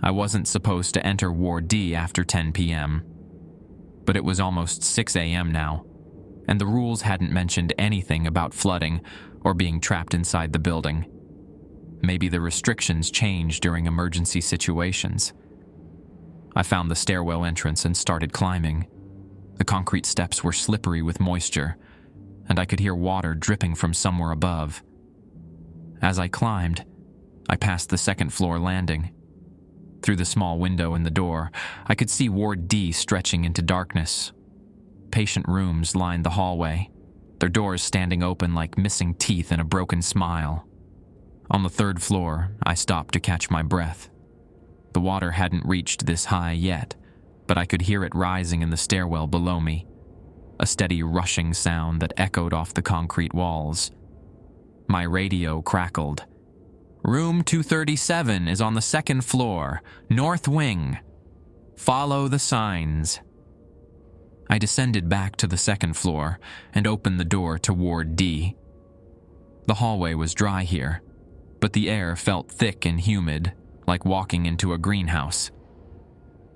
I wasn't supposed to enter Ward D after 10 p.m. But it was almost 6 a.m. now, and the rules hadn't mentioned anything about flooding or being trapped inside the building. Maybe the restrictions change during emergency situations. I found the stairwell entrance and started climbing. The concrete steps were slippery with moisture, and I could hear water dripping from somewhere above. As I climbed, I passed the second-floor landing. Through the small window in the door, I could see Ward D stretching into darkness. Patient rooms lined the hallway, their doors standing open like missing teeth in a broken smile. On the third floor, I stopped to catch my breath. The water hadn't reached this high yet, but I could hear it rising in the stairwell below me, a steady rushing sound that echoed off the concrete walls. My radio crackled. "Room 237 is on the second floor, north wing. Follow the signs." I descended back to the second floor and opened the door to Ward D. The hallway was dry here, but the air felt thick and humid, like walking into a greenhouse.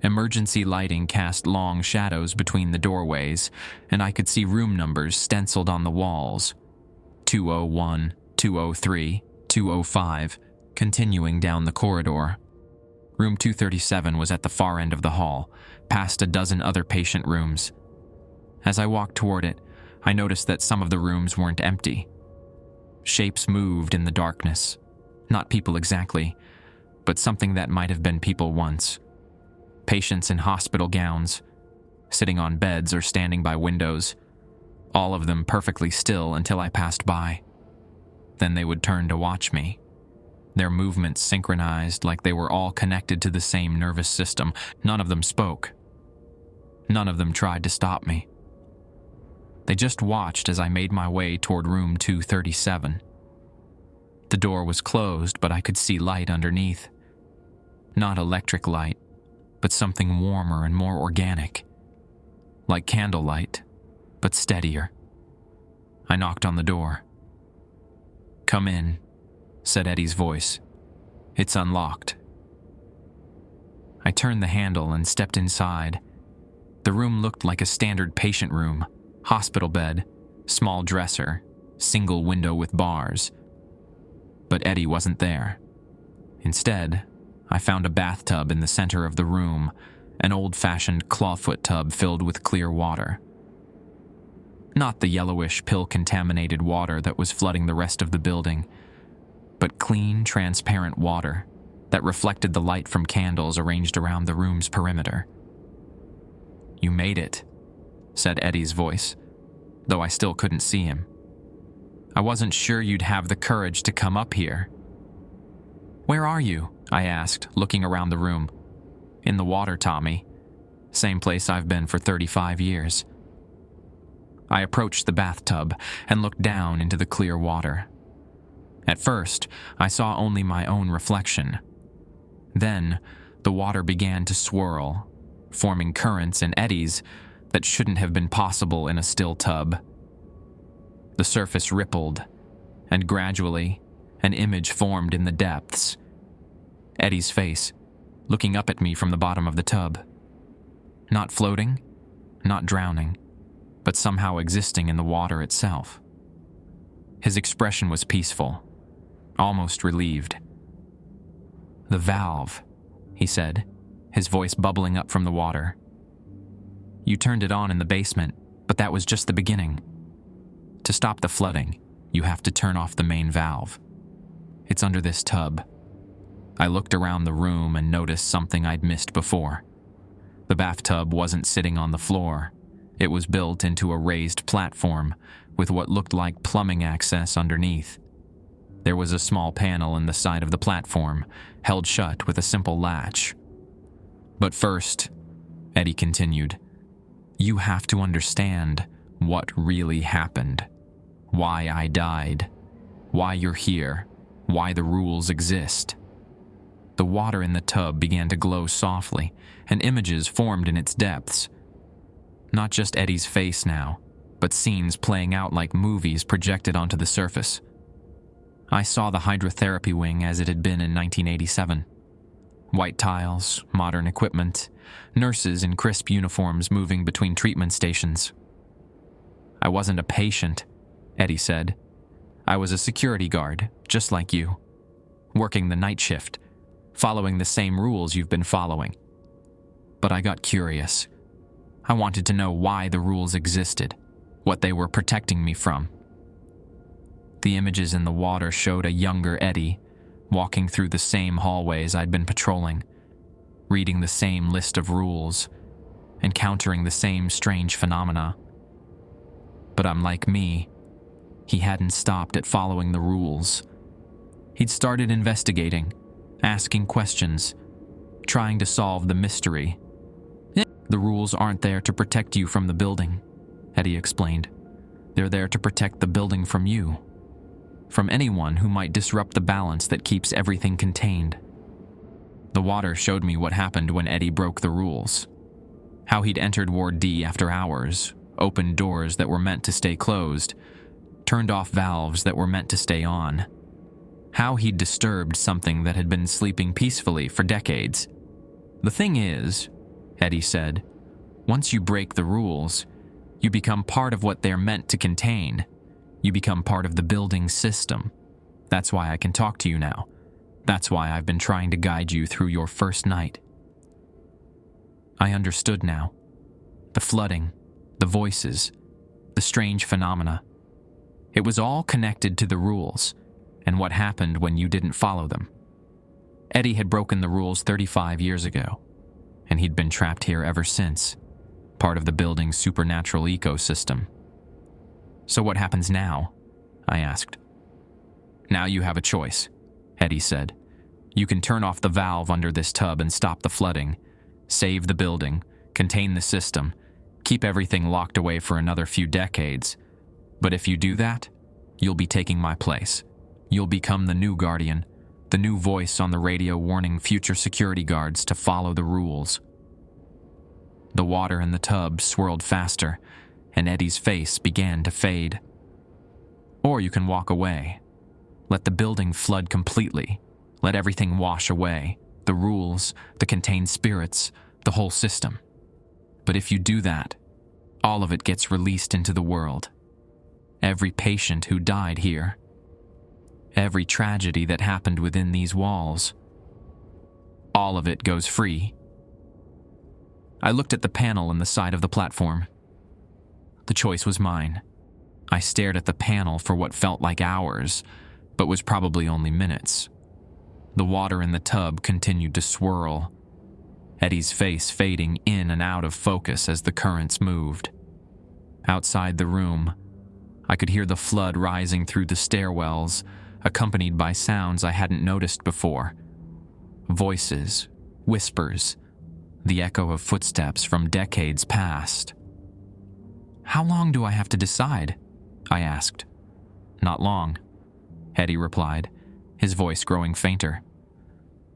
Emergency lighting cast long shadows between the doorways, and I could see room numbers stenciled on the walls. 201, 203, 205, continuing down the corridor. Room 237 was at the far end of the hall, past a dozen other patient rooms. As I walked toward it, I noticed that some of the rooms weren't empty. Shapes moved in the darkness. Not people exactly, but something that might have been people once. Patients in hospital gowns, sitting on beds or standing by windows, all of them perfectly still until I passed by. Then they would turn to watch me. Their movements synchronized like they were all connected to the same nervous system. None of them spoke. None of them tried to stop me. They just watched as I made my way toward room 237. The door was closed, but I could see light underneath. Not electric light, but something warmer and more organic. Like candlelight, but steadier. I knocked on the door. "Come in," said Eddie's voice. "It's unlocked." I turned the handle and stepped inside. The room looked like a standard patient room. Hospital bed, small dresser, single window with bars. But Eddie wasn't there. Instead, I found a bathtub in the center of the room, an old-fashioned clawfoot tub filled with clear water. Not the yellowish, pill-contaminated water that was flooding the rest of the building, but clean, transparent water that reflected the light from candles arranged around the room's perimeter. "You made it," said Eddie's voice, though I still couldn't see him. "I wasn't sure you'd have the courage to come up here." "Where are you?" I asked, looking around the room. "In the water, Tommy. Same place I've been for 35 years. I approached the bathtub and looked down into the clear water. At first, I saw only my own reflection. Then, the water began to swirl, forming currents and eddies that shouldn't have been possible in a still tub. The surface rippled, and gradually, an image formed in the depths. Eddie's face, looking up at me from the bottom of the tub. Not floating, not drowning, but somehow existing in the water itself. His expression was peaceful, almost relieved. "The valve," he said, his voice bubbling up from the water. "You turned it on in the basement, but that was just the beginning. To stop the flooding, you have to turn off the main valve. It's under this tub." I looked around the room and noticed something I'd missed before. The bathtub wasn't sitting on the floor. It was built into a raised platform with what looked like plumbing access underneath. There was a small panel in the side of the platform, held shut with a simple latch. "But first," Eddie continued, "you have to understand what really happened. Why I died. Why you're here. Why the rules exist." The water in the tub began to glow softly, and images formed in its depths. Not just Eddie's face now, but scenes playing out like movies projected onto the surface. I saw the hydrotherapy wing as it had been in 1987. White tiles, modern equipment, nurses in crisp uniforms moving between treatment stations. "I wasn't a patient," Eddie said. "I was a security guard, just like you, working the night shift, following the same rules you've been following. But I got curious. I wanted to know why the rules existed, what they were protecting me from." The images in the water showed a younger Eddie, walking through the same hallways I'd been patrolling, reading the same list of rules, encountering the same strange phenomena. But unlike me, he hadn't stopped at following the rules. He'd started investigating, asking questions, trying to solve the mystery. The rules aren't there to protect you from the building, Eddie explained. They're there to protect the building from you, from anyone who might disrupt the balance that keeps everything contained. The water showed me what happened when Eddie broke the rules. How he'd entered Ward D after hours, opened doors that were meant to stay closed, turned off valves that were meant to stay on. How he'd disturbed something that had been sleeping peacefully for decades. The thing is, Eddie said, once you break the rules, you become part of what they're meant to contain. You become part of the building system. That's why I can talk to you now. That's why I've been trying to guide you through your first night. I understood now. The flooding, the voices, the strange phenomena. It was all connected to the rules and what happened when you didn't follow them. Eddie had broken the rules 35 years ago, and he'd been trapped here ever since, part of the building's supernatural ecosystem. So what happens now? I asked. Now you have a choice, Eddie said. You can turn off the valve under this tub and stop the flooding, save the building, contain the system, keep everything locked away for another few decades. But if you do that, you'll be taking my place. You'll become the new guardian, the new voice on the radio warning future security guards to follow the rules. The water in the tub swirled faster, and Eddie's face began to fade. Or you can walk away. Let the building flood completely. Let everything wash away. The rules, the contained spirits, the whole system. But if you do that, all of it gets released into the world. Every patient who died here. Every tragedy that happened within these walls. All of it goes free. I looked at the panel in the side of the platform. The choice was mine. I stared at the panel for what felt like hours, but was probably only minutes. The water in the tub continued to swirl, Eddie's face fading in and out of focus as the currents moved. Outside the room, I could hear the flood rising through the stairwells, accompanied by sounds I hadn't noticed before. Voices, whispers, the echo of footsteps from decades past. How long do I have to decide? I asked. Not long, Eddie replied, his voice growing fainter.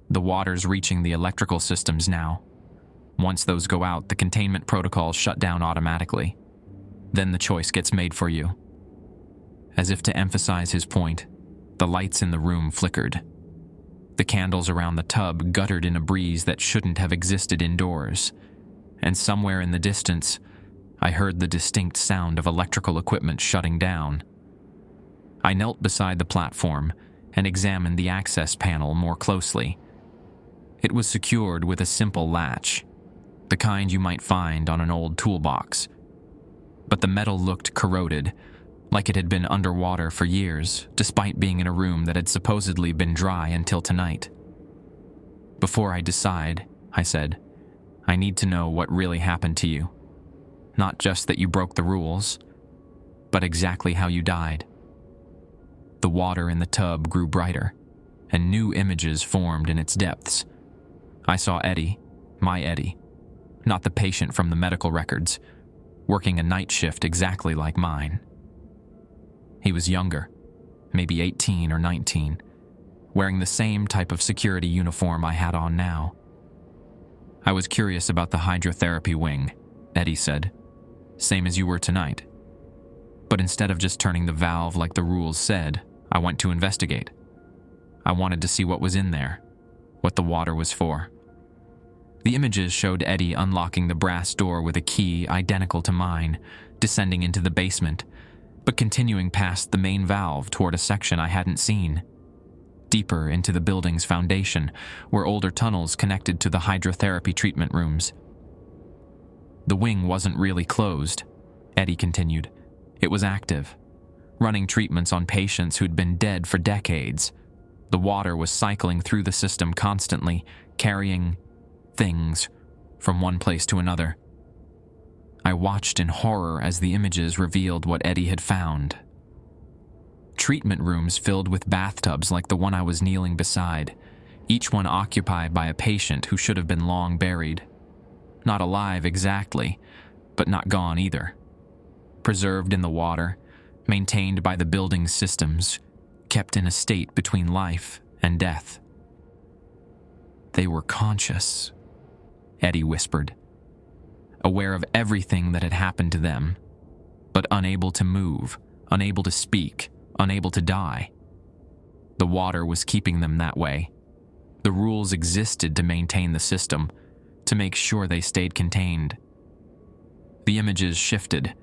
The water's reaching the electrical systems now. Once those go out, the containment protocols shut down automatically. Then the choice gets made for you. As if to emphasize his point, the lights in the room flickered. The candles around the tub guttered in a breeze that shouldn't have existed indoors, and somewhere in the distance, I heard the distinct sound of electrical equipment shutting down. I knelt beside the platform and examined the access panel more closely. It was secured with a simple latch, the kind you might find on an old toolbox. But the metal looked corroded, like it had been underwater for years, despite being in a room that had supposedly been dry until tonight. Before I decide, I said, I need to know what really happened to you. Not just that you broke the rules, but exactly how you died. The water in the tub grew brighter, and new images formed in its depths. I saw Eddie, my Eddie, not the patient from the medical records, working a night shift exactly like mine. He was younger, maybe 18 or 19, wearing the same type of security uniform I had on now. I was curious about the hydrotherapy wing, Eddie said, same as you were tonight. But instead of just turning the valve like the rules said, I went to investigate. I wanted to see what was in there, what the water was for. The images showed Eddie unlocking the brass door with a key identical to mine, descending into the basement, but continuing past the main valve toward a section I hadn't seen. Deeper into the building's foundation were older tunnels connected to the hydrotherapy treatment rooms. The wing wasn't really closed, Eddie continued. It was active, running treatments on patients who'd been dead for decades. The water was cycling through the system constantly, carrying things from one place to another. I watched in horror as the images revealed what Eddie had found. Treatment rooms filled with bathtubs like the one I was kneeling beside, each one occupied by a patient who should have been long buried. Not alive exactly, but not gone either. Preserved in the water, maintained by the building's systems, kept in a state between life and death. They were conscious, Eddie whispered, aware of everything that had happened to them, but unable to move, unable to speak, unable to die. The water was keeping them that way. The rules existed to maintain the system, to make sure they stayed contained. The images shifted,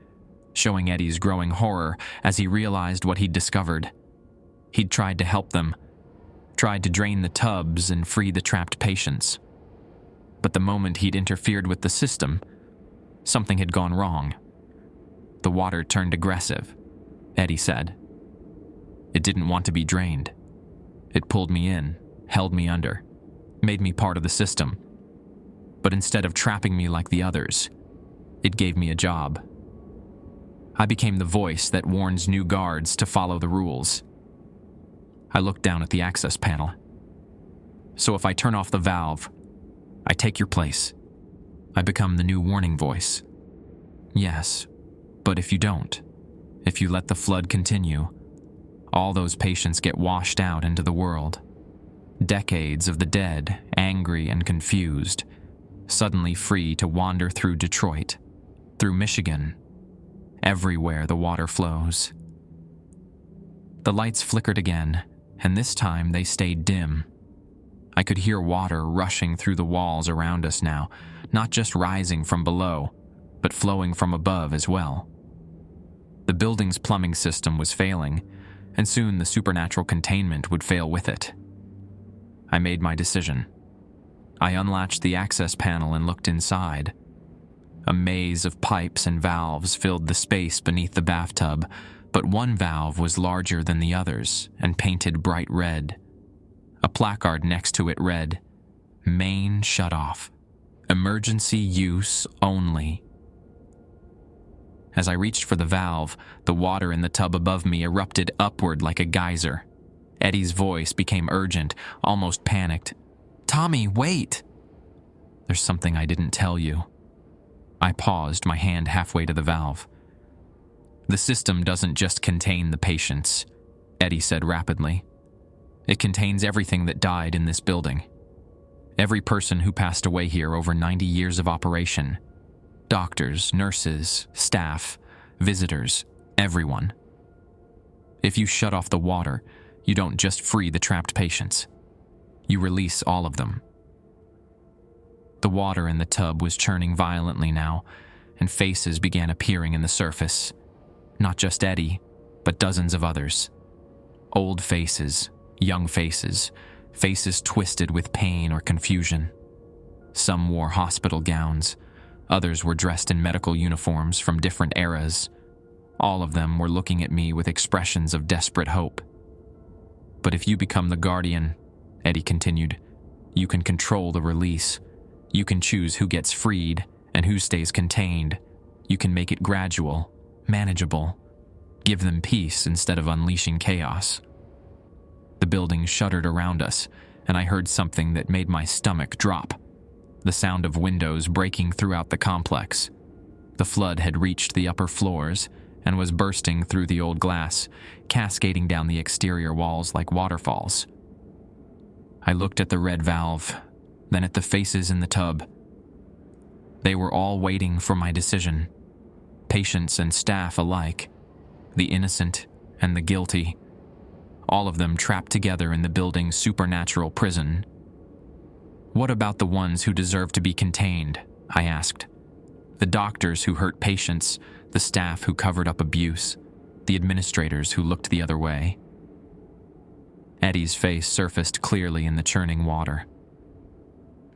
showing Eddie's growing horror as he realized what he'd discovered. He'd tried to help them, tried to drain the tubs and free the trapped patients. But the moment he'd interfered with the system, something had gone wrong. The water turned aggressive, Eddie said. It didn't want to be drained. It pulled me in, held me under, made me part of the system. But instead of trapping me like the others, it gave me a job. I became the voice that warns new guards to follow the rules. I looked down at the access panel. So if I turn off the valve, I take your place. I become the new warning voice. Yes, but if you don't, if you let the flood continue, all those patients get washed out into the world. Decades of the dead, angry and confused, suddenly free to wander through Detroit, through Michigan, everywhere the water flows. The lights flickered again, and this time they stayed dim. I could hear water rushing through the walls around us now, not just rising from below, but flowing from above as well. The building's plumbing system was failing, and soon the supernatural containment would fail with it. I made my decision. I unlatched the access panel and looked inside. A maze of pipes and valves filled the space beneath the bathtub, but one valve was larger than the others and painted bright red. A placard next to it read, "Main shut off. Emergency use only." As I reached for the valve, the water in the tub above me erupted upward like a geyser. Eddie's voice became urgent, almost panicked. "Tommy, wait!" "There's something I didn't tell you." I paused, my hand halfway to the valve. "The system doesn't just contain the patients," Eddie said rapidly. "It contains everything that died in this building. Every person who passed away here over 90 years of operation. Doctors, nurses, staff, visitors, everyone. If you shut off the water, you don't just free the trapped patients. You release all of them." The water in the tub was churning violently now, and faces began appearing in the surface. Not just Eddie, but dozens of others. Old faces, young faces, faces twisted with pain or confusion. Some wore hospital gowns. Others were dressed in medical uniforms from different eras. All of them were looking at me with expressions of desperate hope. "But if you become the guardian," Eddie continued, "you can control the release. You can choose who gets freed and who stays contained. You can make it gradual, manageable. Give them peace instead of unleashing chaos." The building shuddered around us, and I heard something that made my stomach drop. The sound of windows breaking throughout the complex. The flood had reached the upper floors and was bursting through the old glass, cascading down the exterior walls like waterfalls. I looked at the red valve, then at the faces in the tub. They were all waiting for my decision. Patients and staff alike. The innocent and the guilty. All of them trapped together in the building's supernatural prison. "What about the ones who deserve to be contained?" I asked. "The doctors who hurt patients, the staff who covered up abuse, the administrators who looked the other way." Eddie's face surfaced clearly in the churning water.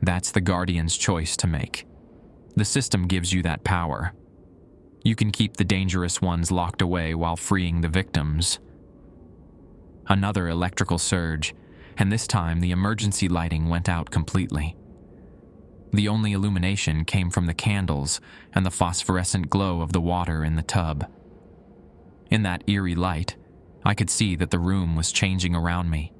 "That's the Guardian's choice to make. The system gives you that power. You can keep the dangerous ones locked away while freeing the victims." Another electrical surge, and this time the emergency lighting went out completely. The only illumination came from the candles and the phosphorescent glow of the water in the tub. In that eerie light, I could see that the room was changing around me.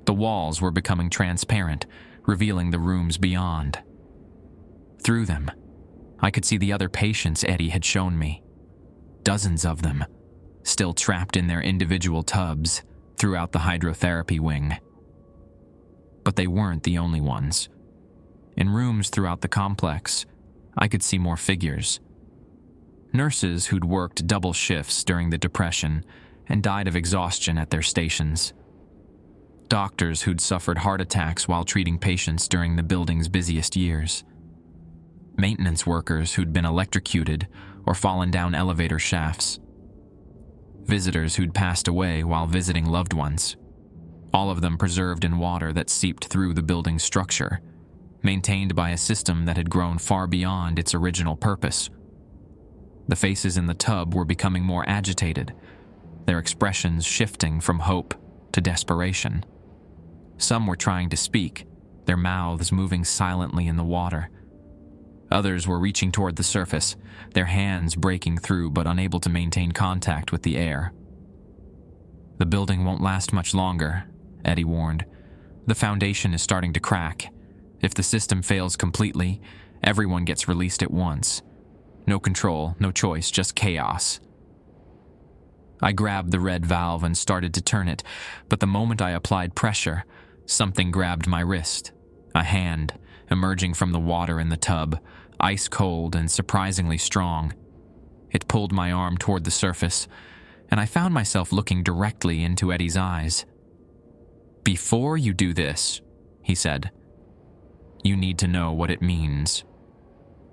The walls were becoming transparent, revealing the rooms beyond. Through them, I could see the other patients Eddie had shown me. Dozens of them, still trapped in their individual tubs throughout the hydrotherapy wing. But they weren't the only ones. In rooms throughout the complex, I could see more figures. Nurses who'd worked double shifts during the Depression and died of exhaustion at their stations. Doctors who'd suffered heart attacks while treating patients during the building's busiest years. Maintenance workers who'd been electrocuted or fallen down elevator shafts. Visitors who'd passed away while visiting loved ones. All of them preserved in water that seeped through the building's structure, maintained by a system that had grown far beyond its original purpose. The faces in the tub were becoming more agitated, their expressions shifting from hope to desperation. Some were trying to speak, their mouths moving silently in the water. Others were reaching toward the surface, their hands breaking through but unable to maintain contact with the air. "The building won't last much longer," Eddie warned. "The foundation is starting to crack. If the system fails completely, everyone gets released at once. No control, no choice, just chaos." I grabbed the red valve and started to turn it, but the moment I applied pressure, something grabbed my wrist. A hand, emerging from the water in the tub, ice cold and surprisingly strong. It pulled my arm toward the surface, and I found myself looking directly into Eddie's eyes. "Before you do this," he said, "you need to know what it means.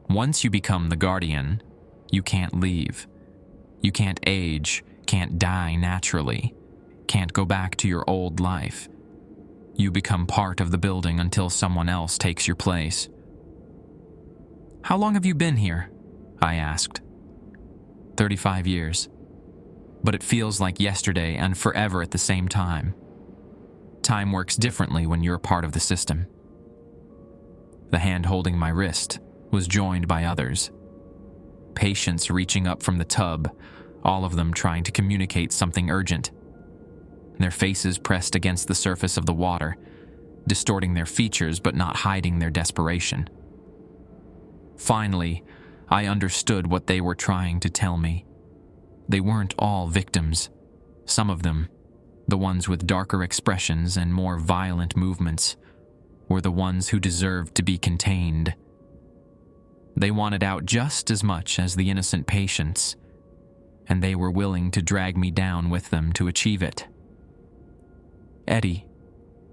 Once you become the Guardian, you can't leave. You can't age, can't die naturally, can't go back to your old life. You become part of the building until someone else takes your place." "How long have you been here?" I asked. 35 years. But it feels like yesterday and forever at the same time. Time works differently when you're part of the system. The hand holding my wrist was joined by others. Patients reaching up from the tub, all of them trying to communicate something urgent. Their faces pressed against the surface of the water, distorting their features but not hiding their desperation. Finally, I understood what they were trying to tell me. They weren't all victims. Some of them, the ones with darker expressions and more violent movements, were the ones who deserved to be contained. They wanted out just as much as the innocent patients, and they were willing to drag me down with them to achieve it. "Eddie,"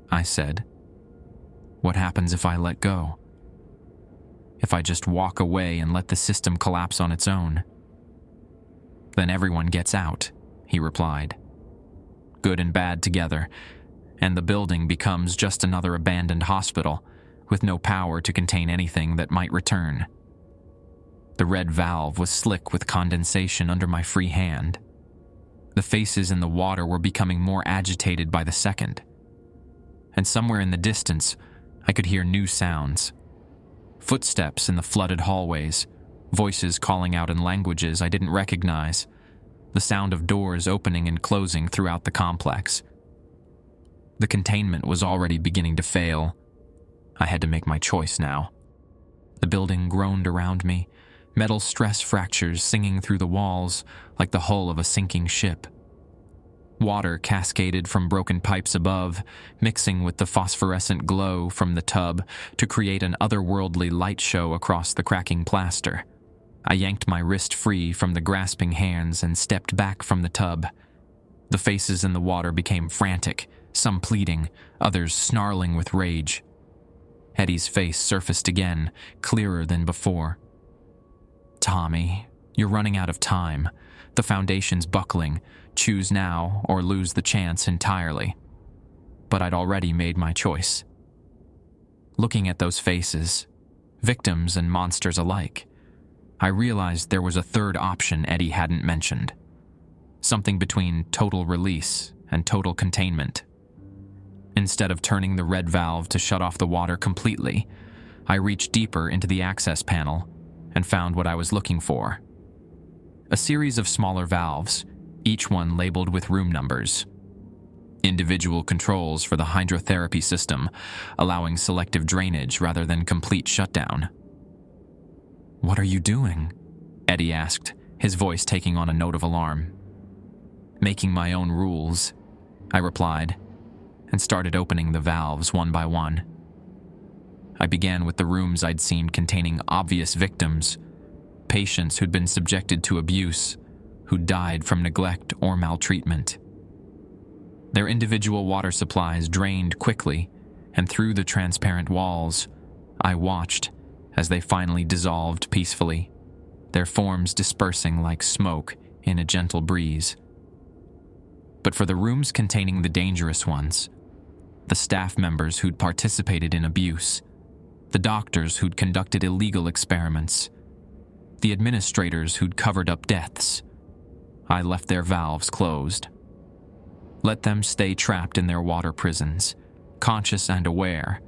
I said, "what happens if I let go? If I just walk away and let the system collapse on its own?" "Then everyone gets out," he replied. "Good and bad together, and the building becomes just another abandoned hospital with no power to contain anything that might return." The red valve was slick with condensation under my free hand. The faces in the water were becoming more agitated by the second. And somewhere in the distance, I could hear new sounds. Footsteps in the flooded hallways, voices calling out in languages I didn't recognize, the sound of doors opening and closing throughout the complex. The containment was already beginning to fail. I had to make my choice now. The building groaned around me, metal stress fractures singing through the walls like the hull of a sinking ship. Water cascaded from broken pipes above, mixing with the phosphorescent glow from the tub to create an otherworldly light show across the cracking plaster. I yanked my wrist free from the grasping hands and stepped back from the tub. The faces in the water became frantic, some pleading, others snarling with rage. Eddie's face surfaced again, clearer than before. "Tommy, you're running out of time. The foundation's buckling. Choose now or lose the chance entirely." But I'd already made my choice. Looking at those faces, victims and monsters alike, I realized there was a third option Eddie hadn't mentioned. Something between total release and total containment. Instead of turning the red valve to shut off the water completely, I reached deeper into the access panel and found what I was looking for. A series of smaller valves, each one labeled with room numbers. Individual controls for the hydrotherapy system, allowing selective drainage rather than complete shutdown. "What are you doing?" Eddie asked, his voice taking on a note of alarm. "Making my own rules," I replied, and started opening the valves one by one. I began with the rooms I'd seen containing obvious victims, patients who'd been subjected to abuse, who died from neglect or maltreatment. Their individual water supplies drained quickly, and through the transparent walls, I watched as they finally dissolved peacefully, their forms dispersing like smoke in a gentle breeze. But for the rooms containing the dangerous ones, the staff members who'd participated in abuse, the doctors who'd conducted illegal experiments, the administrators who'd covered up deaths, I left their valves closed. Let them stay trapped in their water prisons, conscious and aware,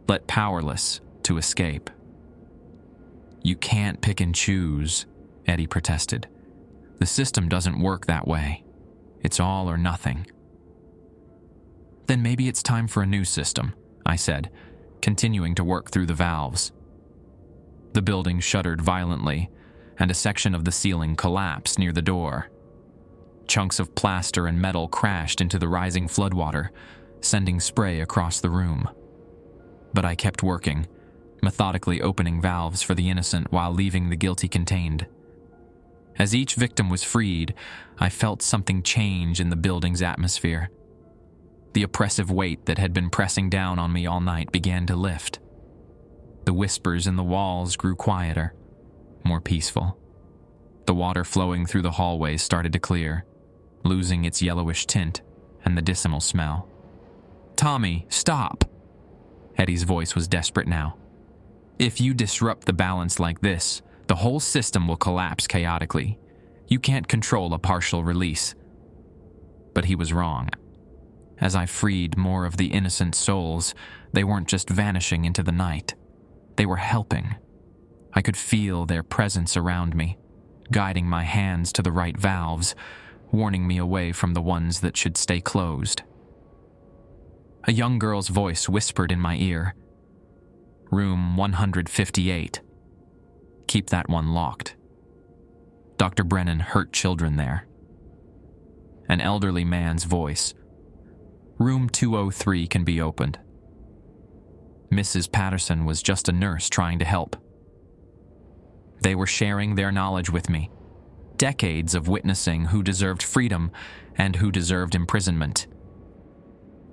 but powerless to escape. "You can't pick and choose," Eddie protested. "The system doesn't work that way. It's all or nothing." "Then maybe it's time for a new system," I said, continuing to work through the valves. The building shuddered violently, and a section of the ceiling collapsed near the door. Chunks of plaster and metal crashed into the rising floodwater, sending spray across the room. But I kept working, methodically opening valves for the innocent while leaving the guilty contained. As each victim was freed, I felt something change in the building's atmosphere. The oppressive weight that had been pressing down on me all night began to lift. The whispers in the walls grew quieter, more peaceful. The water flowing through the hallways started to clear, losing its yellowish tint and the dismal smell. "Tommy, stop!" Eddie's voice was desperate now. "If you disrupt the balance like this, the whole system will collapse chaotically. You can't control a partial release." But he was wrong. As I freed more of the innocent souls, they weren't just vanishing into the night. They were helping. I could feel their presence around me, guiding my hands to the right valves, warning me away from the ones that should stay closed. A young girl's voice whispered in my ear, "Room 158. Keep that one locked. Dr. Brennan hurt children there." An elderly man's voice, "Room 203 can be opened." Mrs. Patterson was just a nurse trying to help. They were sharing their knowledge with me, decades of witnessing who deserved freedom and who deserved imprisonment.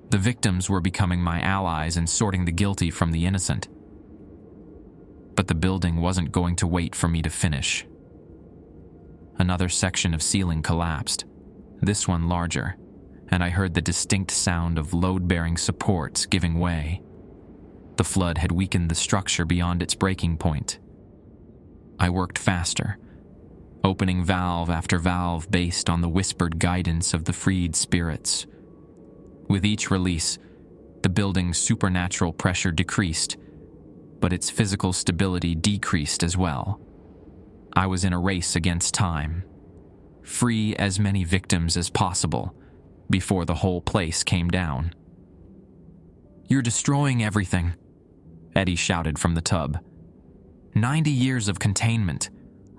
The victims were becoming my allies in sorting the guilty from the innocent. But the building wasn't going to wait for me to finish. Another section of ceiling collapsed, this one larger, and I heard the distinct sound of load-bearing supports giving way. The flood had weakened the structure beyond its breaking point. I worked faster, opening valve after valve based on the whispered guidance of the freed spirits. With each release, the building's supernatural pressure decreased, but its physical stability decreased as well. I was in a race against time. Free as many victims as possible before the whole place came down. "You're destroying everything," Eddie shouted from the tub. 90 years of containment,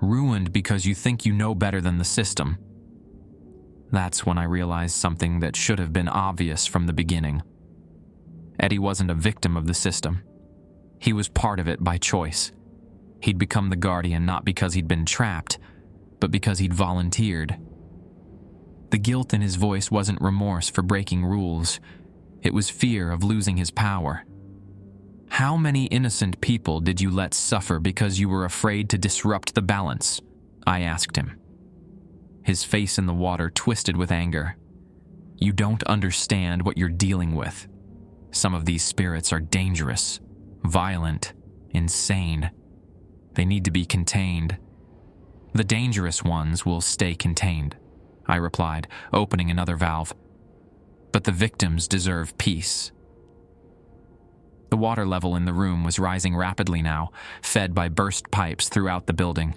ruined because you think you know better than the system." That's when I realized something that should have been obvious from the beginning. Eddie wasn't a victim of the system. He was part of it by choice. He'd become the guardian not because he'd been trapped, but because he'd volunteered. The guilt in his voice wasn't remorse for breaking rules. It was fear of losing his power. "How many innocent people did you let suffer because you were afraid to disrupt the balance?" I asked him. His face in the water twisted with anger. "You don't understand what you're dealing with. Some of these spirits are dangerous, violent, insane. They need to be contained. The dangerous ones will stay contained," I replied, opening another valve. "But the victims deserve peace, The water level in the room was rising rapidly now, fed by burst pipes throughout the building.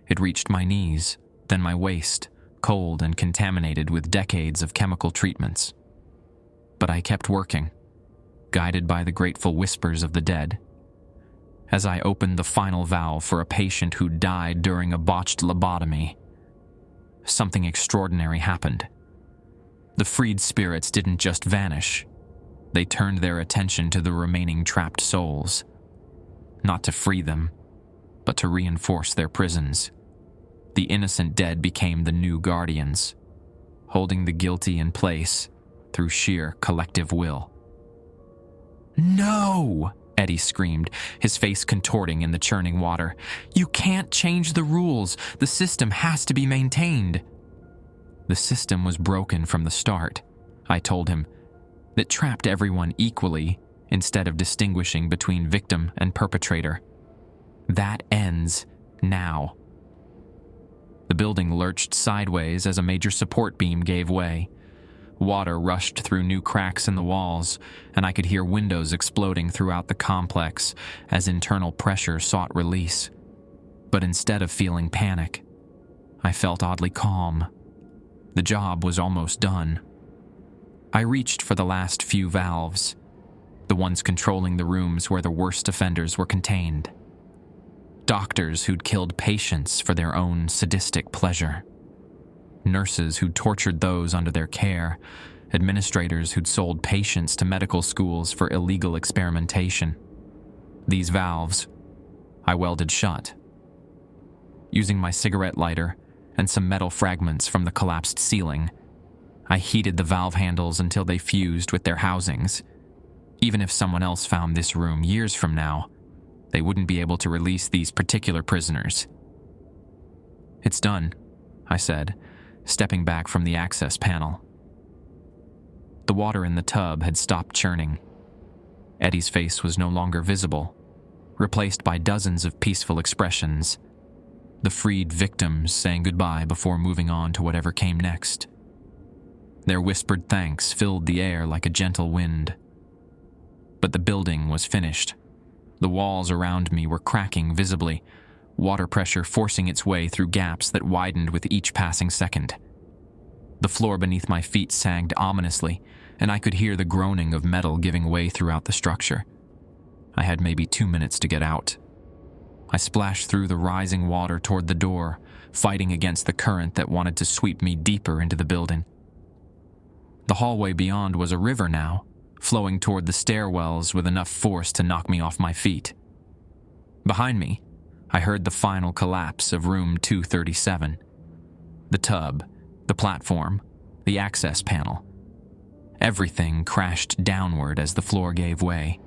It reached my knees, then my waist, cold and contaminated with decades of chemical treatments. But I kept working, guided by the grateful whispers of the dead. As I opened the final valve for a patient who died during a botched lobotomy, something extraordinary happened. The freed spirits didn't just vanish. They turned their attention to the remaining trapped souls, not to free them, but to reinforce their prisons. The innocent dead became the new guardians, holding the guilty in place through sheer collective will. "No!" Eddie screamed, his face contorting in the churning water. "You can't change the rules. The system has to be maintained." The system was broken from the start, I told him. It trapped everyone equally instead of distinguishing between victim and perpetrator. That ends now. The building lurched sideways as a major support beam gave way. Water rushed through new cracks in the walls, and I could hear windows exploding throughout the complex as internal pressure sought release. But instead of feeling panic, I felt oddly calm. The job was almost done. I reached for the last few valves, the ones controlling the rooms where the worst offenders were contained. Doctors who'd killed patients for their own sadistic pleasure. Nurses who'd tortured those under their care. Administrators who'd sold patients to medical schools for illegal experimentation. These valves, I welded shut. Using my cigarette lighter and some metal fragments from the collapsed ceiling, I heated the valve handles until they fused with their housings. Even if someone else found this room years from now, they wouldn't be able to release these particular prisoners. "It's done," I said, stepping back from the access panel. The water in the tub had stopped churning. Eddie's face was no longer visible, replaced by dozens of peaceful expressions. The freed victims saying goodbye before moving on to whatever came next. Their whispered thanks filled the air like a gentle wind. But the building was finished. The walls around me were cracking visibly, water pressure forcing its way through gaps that widened with each passing second. The floor beneath my feet sagged ominously, and I could hear the groaning of metal giving way throughout the structure. I had maybe 2 minutes to get out. I splashed through the rising water toward the door, fighting against the current that wanted to sweep me deeper into the building. The hallway beyond was a river now, flowing toward the stairwells with enough force to knock me off my feet. Behind me, I heard the final collapse of room 237. The tub, the platform, the access panel. Everything crashed downward as the floor gave way.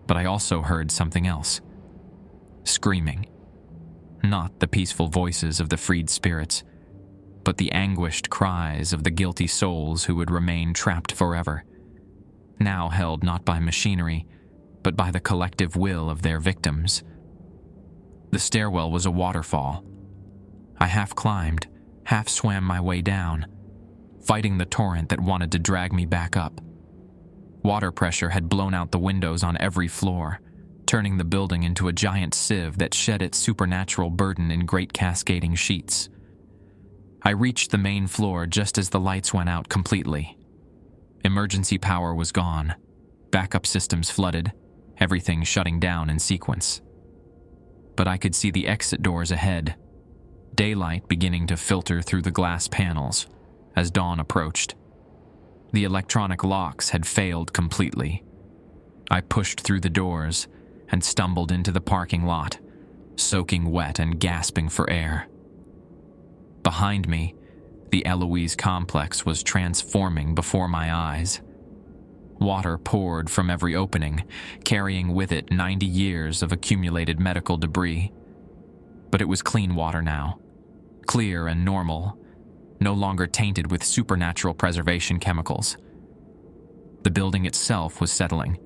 But I also heard something else. Screaming. Not the peaceful voices of the freed spirits, but the anguished cries of the guilty souls who would remain trapped forever, now held not by machinery, but by the collective will of their victims. The stairwell was a waterfall. I half climbed, half swam my way down, fighting the torrent that wanted to drag me back up. Water pressure had blown out the windows on every floor, turning the building into a giant sieve that shed its supernatural burden in great cascading sheets. I reached the main floor just as the lights went out completely. Emergency power was gone, backup systems flooded, everything shutting down in sequence. But I could see the exit doors ahead, daylight beginning to filter through the glass panels as dawn approached. The electronic locks had failed completely. I pushed through the doors and stumbled into the parking lot, soaking wet and gasping for air. Behind me, the Eloise complex was transforming before my eyes. Water poured from every opening, carrying with it 90 years of accumulated medical debris. But it was clean water now, clear and normal, no longer tainted with supernatural preservation chemicals. The building itself was settling,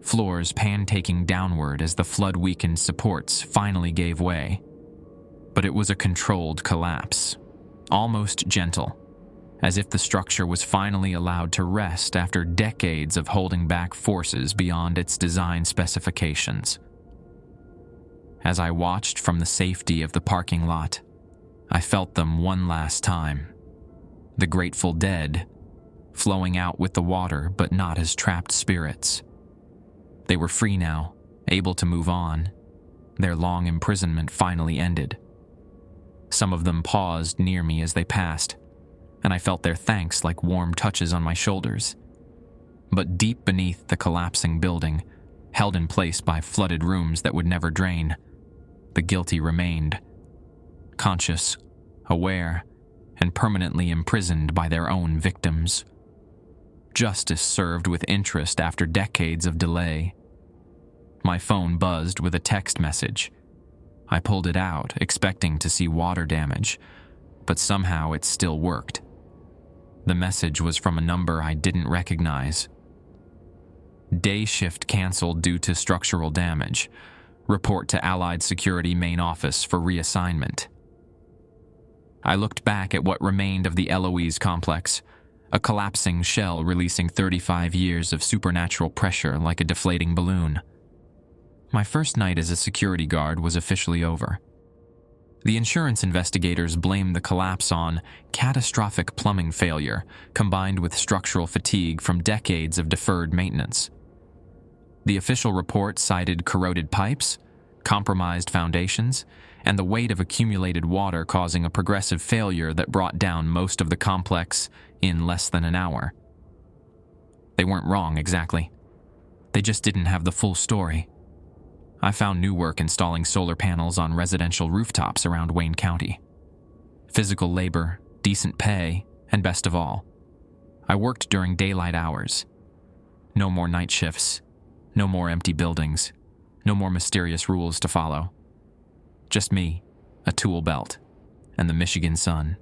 floors pan-taking downward as the flood-weakened supports finally gave way. But it was a controlled collapse, almost gentle, as if the structure was finally allowed to rest after decades of holding back forces beyond its design specifications. As I watched from the safety of the parking lot, I felt them one last time. The Grateful Dead, flowing out with the water but not as trapped spirits. They were free now, able to move on. Their long imprisonment finally ended. Some of them paused near me as they passed, and I felt their thanks like warm touches on my shoulders. But deep beneath the collapsing building, held in place by flooded rooms that would never drain, the guilty remained, conscious, aware, and permanently imprisoned by their own victims. Justice served with interest after decades of delay. My phone buzzed with a text message. I pulled it out, expecting to see water damage, but somehow it still worked. The message was from a number I didn't recognize. Day shift canceled due to structural damage. Report to Allied Security Main Office for reassignment. I looked back at what remained of the Eloise complex, a collapsing shell releasing 35 years of supernatural pressure like a deflating balloon. My first night as a security guard was officially over. The insurance investigators blamed the collapse on catastrophic plumbing failure combined with structural fatigue from decades of deferred maintenance. The official report cited corroded pipes, compromised foundations, and the weight of accumulated water causing a progressive failure that brought down most of the complex in less than an hour. They weren't wrong exactly. They just didn't have the full story. I found new work installing solar panels on residential rooftops around Wayne County. Physical labor, decent pay, and best of all, I worked during daylight hours. No more night shifts, no more empty buildings, no more mysterious rules to follow. Just me, a tool belt, and the Michigan sun.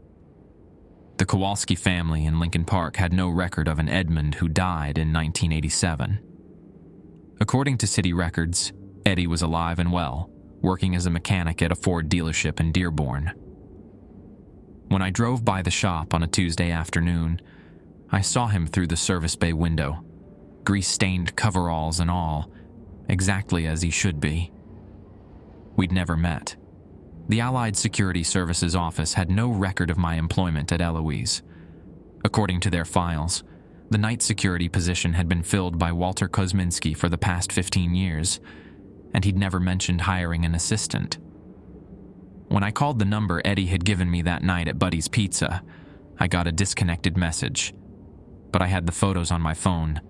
The Kowalski family in Lincoln Park had no record of an Edmund who died in 1987. According to city records, Eddie was alive and well, working as a mechanic at a Ford dealership in Dearborn. When I drove by the shop on a Tuesday afternoon, I saw him through the service bay window, grease-stained coveralls and all, exactly as he should be. We'd never met. The Allied Security Services office had no record of my employment at Eloise. According to their files, the night security position had been filled by Walter Kosminski for the past 15 years, and he'd never mentioned hiring an assistant. When I called the number Eddie had given me that night at Buddy's Pizza, I got a disconnected message. But I had the photos on my phone,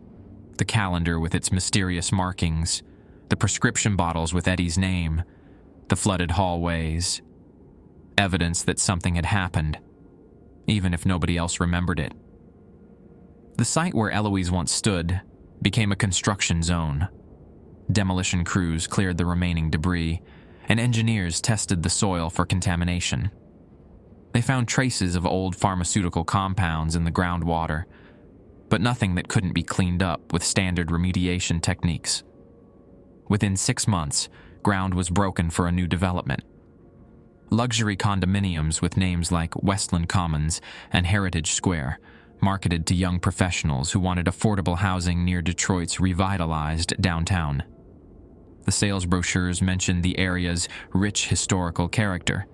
the calendar with its mysterious markings, the prescription bottles with Eddie's name, the flooded hallways, evidence that something had happened, even if nobody else remembered it. The site where Eloise once stood became a construction zone. Demolition crews cleared the remaining debris, and engineers tested the soil for contamination. They found traces of old pharmaceutical compounds in the groundwater, but nothing that couldn't be cleaned up with standard remediation techniques. Within 6 months, ground was broken for a new development. Luxury condominiums with names like Westland Commons and Heritage Square, marketed to young professionals who wanted affordable housing near Detroit's revitalized downtown. The sales brochures mentioned the area's rich historical character,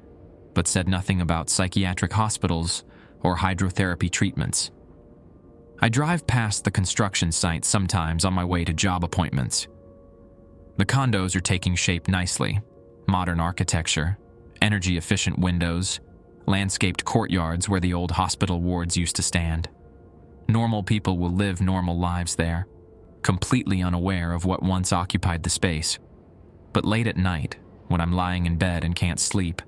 but said nothing about psychiatric hospitals or hydrotherapy treatments. I drive past the construction site sometimes on my way to job appointments. The condos are taking shape nicely. Modern architecture, energy-efficient windows, landscaped courtyards where the old hospital wards used to stand. Normal people will live normal lives there, completely unaware of what once occupied the space. But late at night, when I'm lying in bed and can't sleep,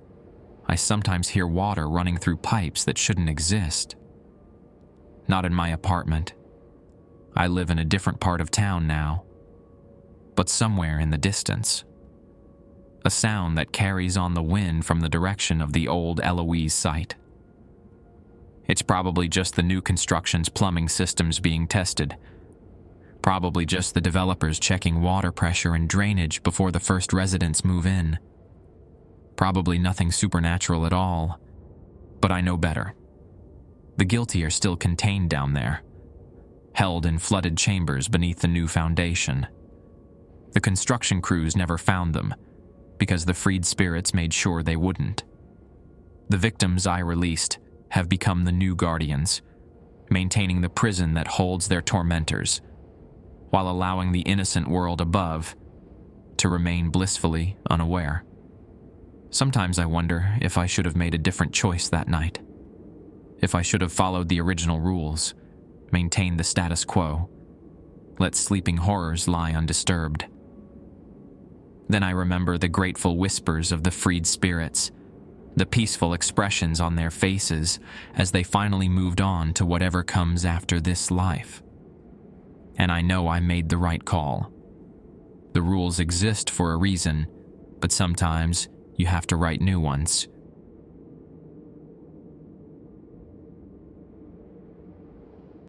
I sometimes hear water running through pipes that shouldn't exist. Not in my apartment. I live in a different part of town now, but somewhere in the distance. A sound that carries on the wind from the direction of the old Eloise site. It's probably just the new construction's plumbing systems being tested. Probably just the developers checking water pressure and drainage before the first residents move in. Probably nothing supernatural at all, but I know better. The guilty are still contained down there, held in flooded chambers beneath the new foundation. The construction crews never found them, because the freed spirits made sure they wouldn't. The victims I released have become the new guardians, maintaining the prison that holds their tormentors, while allowing the innocent world above to remain blissfully unaware. Sometimes I wonder if I should have made a different choice that night. If I should have followed the original rules, maintained the status quo, let sleeping horrors lie undisturbed. Then I remember the grateful whispers of the freed spirits, the peaceful expressions on their faces as they finally moved on to whatever comes after this life. And I know I made the right call. The rules exist for a reason, but sometimes you have to write new ones